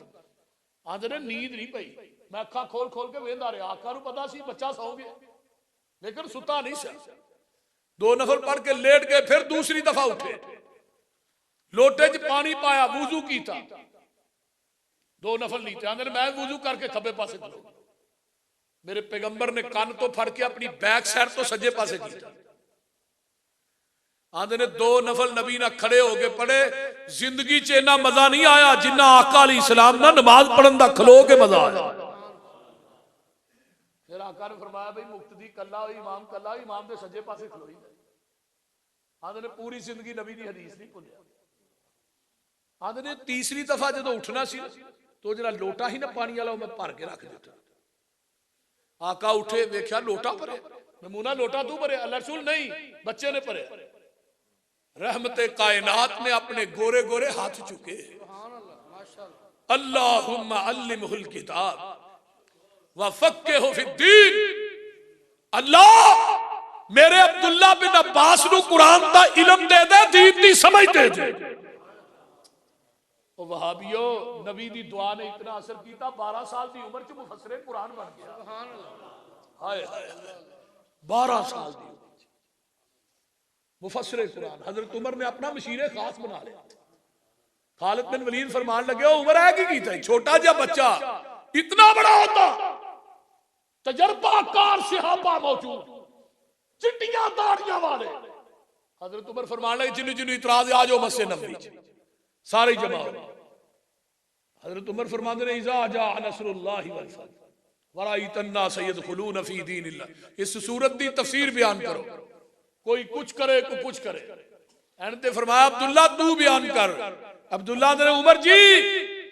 आंदे ने नींद नहीं पई, मैं अखा खोल खोल के वेंदा रहा। आका नूं पता सी बच्चा सौ गया, लेकिन सुता नहीं सा। 2 नफल पढ़ के लेट गए, फिर दूसरी दफा उठे, लोटे च पानी पाया, वुजू कीता, 2 नफल नीचे। आंदे मैं वुजू करके खब्बे पासे खलो। मेरे पैगंबर ने कान तो फड़ के अपनी बैक साइड तो सज्जे पासे कीता। आंदे ने 2 नफल नबी ना खड़े हो गए पढ़े। जिंदगी च इन्ना मजा नहीं आया जिन्ना आका अलैहिस्सलाम ना नमाज पढ़न दा खलो के मजा आया। फिर आका ने फरमाया भाई मुक्तदी कल्ला हो, इमाम कल्ला हो, इमाम दे सज्जे पासे खलोई। आंदे ने पूरी जिंदगी नबी दी हदीस नहीं भुलिया। आंदे ने तीसरी दफा जो उठना सी तो जरा लोटा ही ना पानी वाला मैं भर के रख दिता। आका उठे, वेख्या लोटा भरे। मैमूना लोटा तू भरे? अल्लाह रसूल नहीं, बच्चे ने भरे। रहमते कायनात ने अपने गोरे गोरे हाथ चुके, अल्लाहुम्मा अल्लिमहुल किताब व फ़क्किहु फिद्दीन। अल्लाह मेरे अब्दुल्ला बिन अब्बास नूं कुरान दा इल्म दे दे, दीन दी समझ दे दे। वहाबियो, नबी दी दुआ ने इतना असर किया, 12 साल की उम्र च मुफस्सिरे कुरान बन गया। हाय हाय, 12 साल की मुफस्सिरे कुरान। हजरत उमर ने अपना मशीरे खास बना लिया। खालिद बिन वलीद फरमान लगे, उमर है की कीता? छोटा जिहा बच्चा इतना बड़ा होता, तजर्बाकार सहाबा मौजूद, चिट्टियां दाढ़ियां वाले। हजरत उमर फरमान लगे, जिन्हों जिन्हों इतराज आ जाओ मस्जिद नबवी च, सारे जमा हो। हजरत उमर फरमाते हैं, इज़ा जा नसरुल्लाहि वल फतह व रअयतन नास यदखुलून फी दीनिल्लाह। इस सूरत की तफसीर बयान करो। कोई कुछ करे, कोई कुछ करे। एंड फरमाया अब्दुल्ला तू बयान कर। अब्दुल्ला ने उमर जी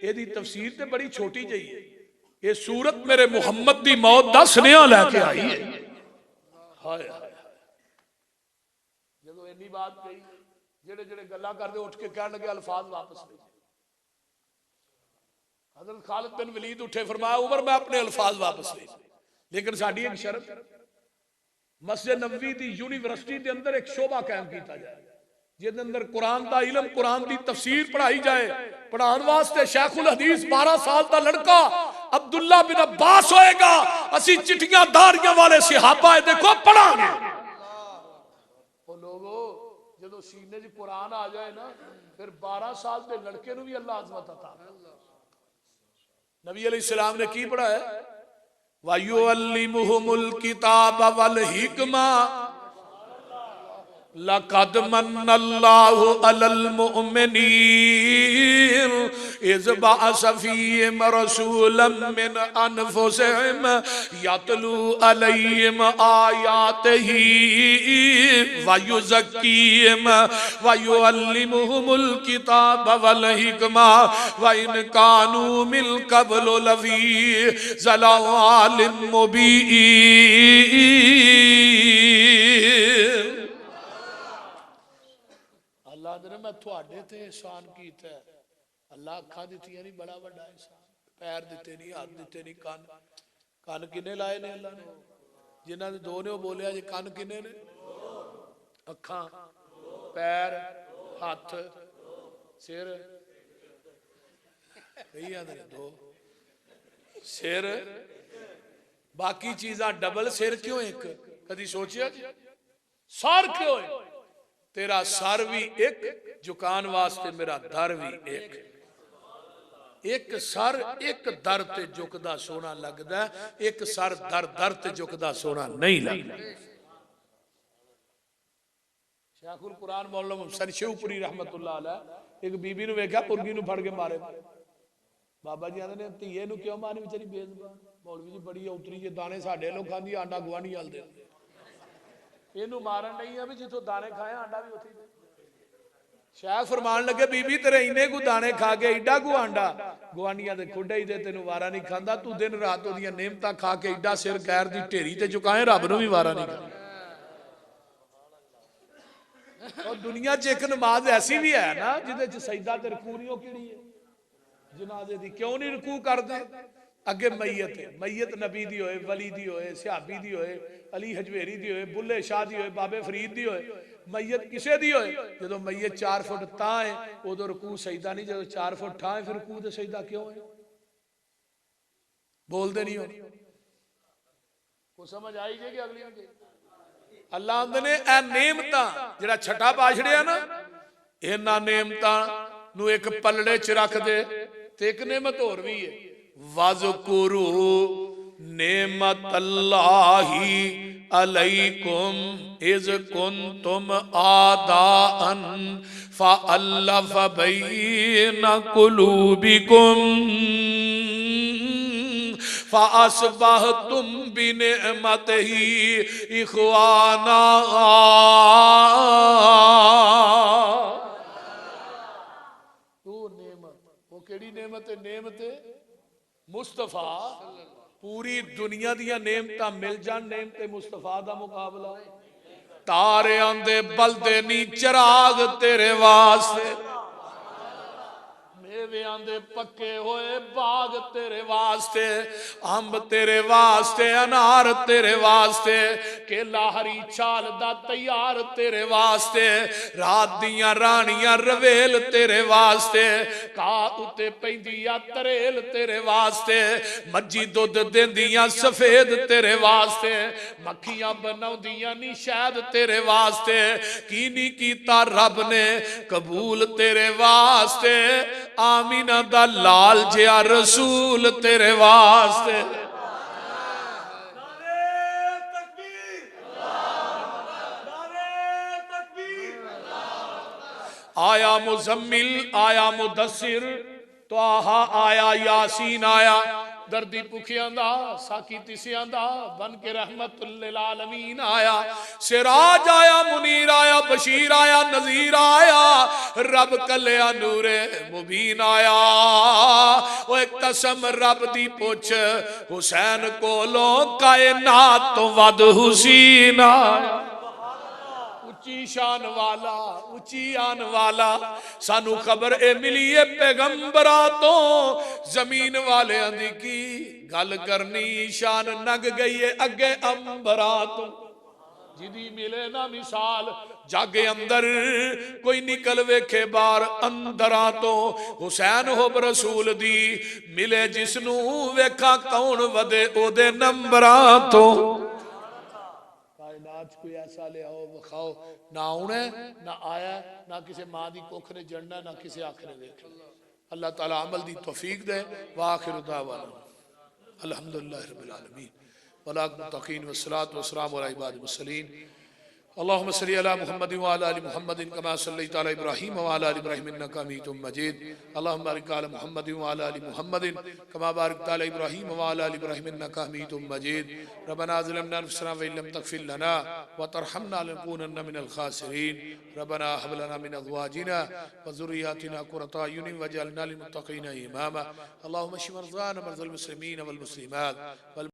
एदी तफसीर ते बड़ी छोटी जी है, ये सूरत मेरे मुहम्मद दी मौत दा सुनेहा लैके आई है। हाय हाय, जदों इन्नी बात कही, जेड़े जेड़े गल्लां करदे उठ के कहन लगे अल्फाज वापस ले। हजरत खालिद बिन वलीद उठे, फरमाया उमर मैं अपने अल्फाज वापस ले, लेकिन साडी एक शर्त, मस्जिद नबवी दी यूनिवर्सिटी के अंदर एक शोभा कायम किया जाए, जिसके अंदर कुरान का इलम, कुरान की तफसीर पढ़ाई जाए। पढ़ाने वास्ते शेखुल हदीस 12 साल का लड़का अब्दुल्ला बिन अब्बास होएगा। असी चिट्ठियां दाढ़ियां वाले सहाबा देखो पढ़ांगे। ओ लोगो, जो सीने च कुरान आ जाए ना, फिर 12 साल के लड़के नूं भी अल्लाह अज़मत अता। नबी अलैहिस्सलाम ने की पढ़ाया? वयुअल्लिमुहुमुल किताब वल हिकमा लक़द मन्नल्लाहु अलल मुमिनीन इज़ बअस फ़ीहिम रसूलन मिन अनफुसिहिम यतलू अलैहिम आयातिही व युज़क्कीहिम व युअल्लिमुहुमुल किताब वल हिकमा व इन कानू मिन क़ब्लु लफ़ी ज़लालिम मुबीन। अल्लाह ने मैं थोड़े ते एहसान कीता। अल्लाह अखा दित्तियां नहीं, बड़ा बड़ा एहसान। पैर दिते नहीं, हाथ दिते नहीं, कान कान किने लाए ने अल्लाह ने? जिन्होंने 2 ने वो बोलिया जी, कान किने ने? अखा, पैर, हाथ, सिर, कही आंदे ने 2 सिर, बाकी चीजा डबल। सिर क्यों एक? कदी सोचिया? सर क्यों एक? तेरा सर भी एक, झुकान वास्ते मेरा दर भी एक। एक सर एक दर ते झुकदा सोना लगदा, एक सर दर दर ते झुकदा सोना नहीं लगदा। शेखुल कुरान मौलाना मुहम्मद शिवपुरी रहमतुल्लाह अलैह एक बीबी नु वेख्या मुर्गी नु फड़ के मारे। बाबा जी आंदे ने धीए नु क्यों मारी बेचारी बेजुबान? मौलवी जी बड़ी उतरी जे दाने साडे लोग खांदी आंडा गुआंढी वाल दे इनू मारन नहीं है भी जिथों दाने खाए आंडा भी उठी। शाह फरमान लगे बीबी तेरे इन्ने को दाने खा के एडा को आंडा गुआंढियां दे खुडे ही दे तेनू वारा नहीं खांदा, तू दिन रात ओदियां नेमतां खा के एडा सिर गैर दी ढेरी ते चुकाए रब नू भी वारा नहीं खांदा। और दुनिया च एक नमाज ऐसी भी है ना जिदे च सजदा ते रुकू नहीं, किहड़ी है? जनाजे दी क्यों नहीं रुकू करदे? अगे मैयत है, मैयत नबी दी होए, वली दी होए, सहाबी दी होए, अली हजवेरी दी होए, बुल्ले शाह दी होए, बाबे फरीद दी होए, मैयत किसे दी होए, जो मैयत 4 फुट तां है उदों रुकू सजदा नहीं, जो 4 फुट ठां है फिर रुकू ते सजदा क्यों है? बोलते नहीं हो को समझ आई जे कि अगली में अल्लाह आंदे ने ए नेमतां जेड़ा छठा पा छड़िया ना, इन्हां नेमतां नू एक पलड़े च रख दे। ते एक नेमत होर भी है, वज़कुरू नेमतल्लाहि अलैकुम इज़ कुंतुम आदाअन फ़अल्लफ़ बैन कुलूबिकुम फ़अस्बहतुम बिनिअमतिही इख़वाना। केड़ी नेमत है? नेमत मुस्तफा। पूरी दुनिया दियां नेमतां मिल जान, नेमते मुस्तफा दा मुकाबला। तारियां दे बलदे नी चिराग तेरे वास्ते, मेवेआं दे पक्के होए बाग तेरे वास्ते, अंब तेरे वास्ते, अनार तेरे वास्ते, केला हरी छाल दा तैयार तेरे वास्ते, रात दियां रानियां रवेल तेरे वास्ते, का उते पैंदियां तरेल तेरे वास्ते, मज्जी दुध देंदियां सफेद तेरे वास्ते, मक्खियां बनाउंदियां नी शहद तेरे वास्ते। की नी कीता रब ने कबूल तेरे वास्ते, आमीना दा लाल जिया रसूल तेरे वास्ते। आया मुजम्मिल, आया मुदस्सिर, त्वाहा आया, यासीन आया, दर्दी भुखियां दा साकी तिसियां दा बन के रहमतुल लिल आलमीन आया। सिराज आया, मुनीर आया, बशीर आया, नजीर आया, रब कल्या नूरे मुबीन आया। ओए कसम रब दी पुछ हुसैन कोलों कायनात तो वद हुसैन आया। उच्ची शान वाला, उच्ची आन वाला, सानू खबर ए मिली है पैगंबरा तो, जमीन वाले दी की गल करनी, शान नग गई है अगे अंबरा तो। जिदी मिले ना मिसाल जागे अंदर, कोई निकल वेखे बार अंदरा तो। हुसैन होब रसूल दी मिले जिसनू, वेखा कौन वदे ओदे नंबरा तो। कोई ऐसा ले आओ विखाओ, ना आना ना आया, ना किसी मां की कुख ने जड़ना, ना किसी आख ने देखना। अल्लाह ताला अमल दी तौफीक दे। वाखिर दावाना अल्हम्दुलिल्लाहि रब्बिल आलमीन वला मुत्तकीन वस्सलातु वस्सलामु अला इबादिल मुरसलीन। अल्लाहुम्मा सल्लि अला मुहम्मद व अला आलि मुहम्मद कमा सल्लैता अला इब्राहीम व अला आलि इब्राहीम इन्नका हमीदुम मजीद। अल्लाहुम्मा बारिक अला मुहम्मद व अला आलि मुहम्मद कमा बारकता अला इब्राहीम व अला आलि इब्राहीम इन्नका हमीदुम मजीद। रब्बना ज़लमना अनफुसना व इल्लम तग़फिर लना व तरहमना लनकूनन्न मिनल खासिरीन। रब्बना हब लना मिन अज़वाजिना व ज़ुर्रिय्यातिना क़ुर्रता अयुनिन वजअलना लिल मुत्तक़ीना इमामा। अल्लाहुम्मा शिफ़ मरज़ाना मरज़ल मुस्लिमीन वल मुस्लिमात वल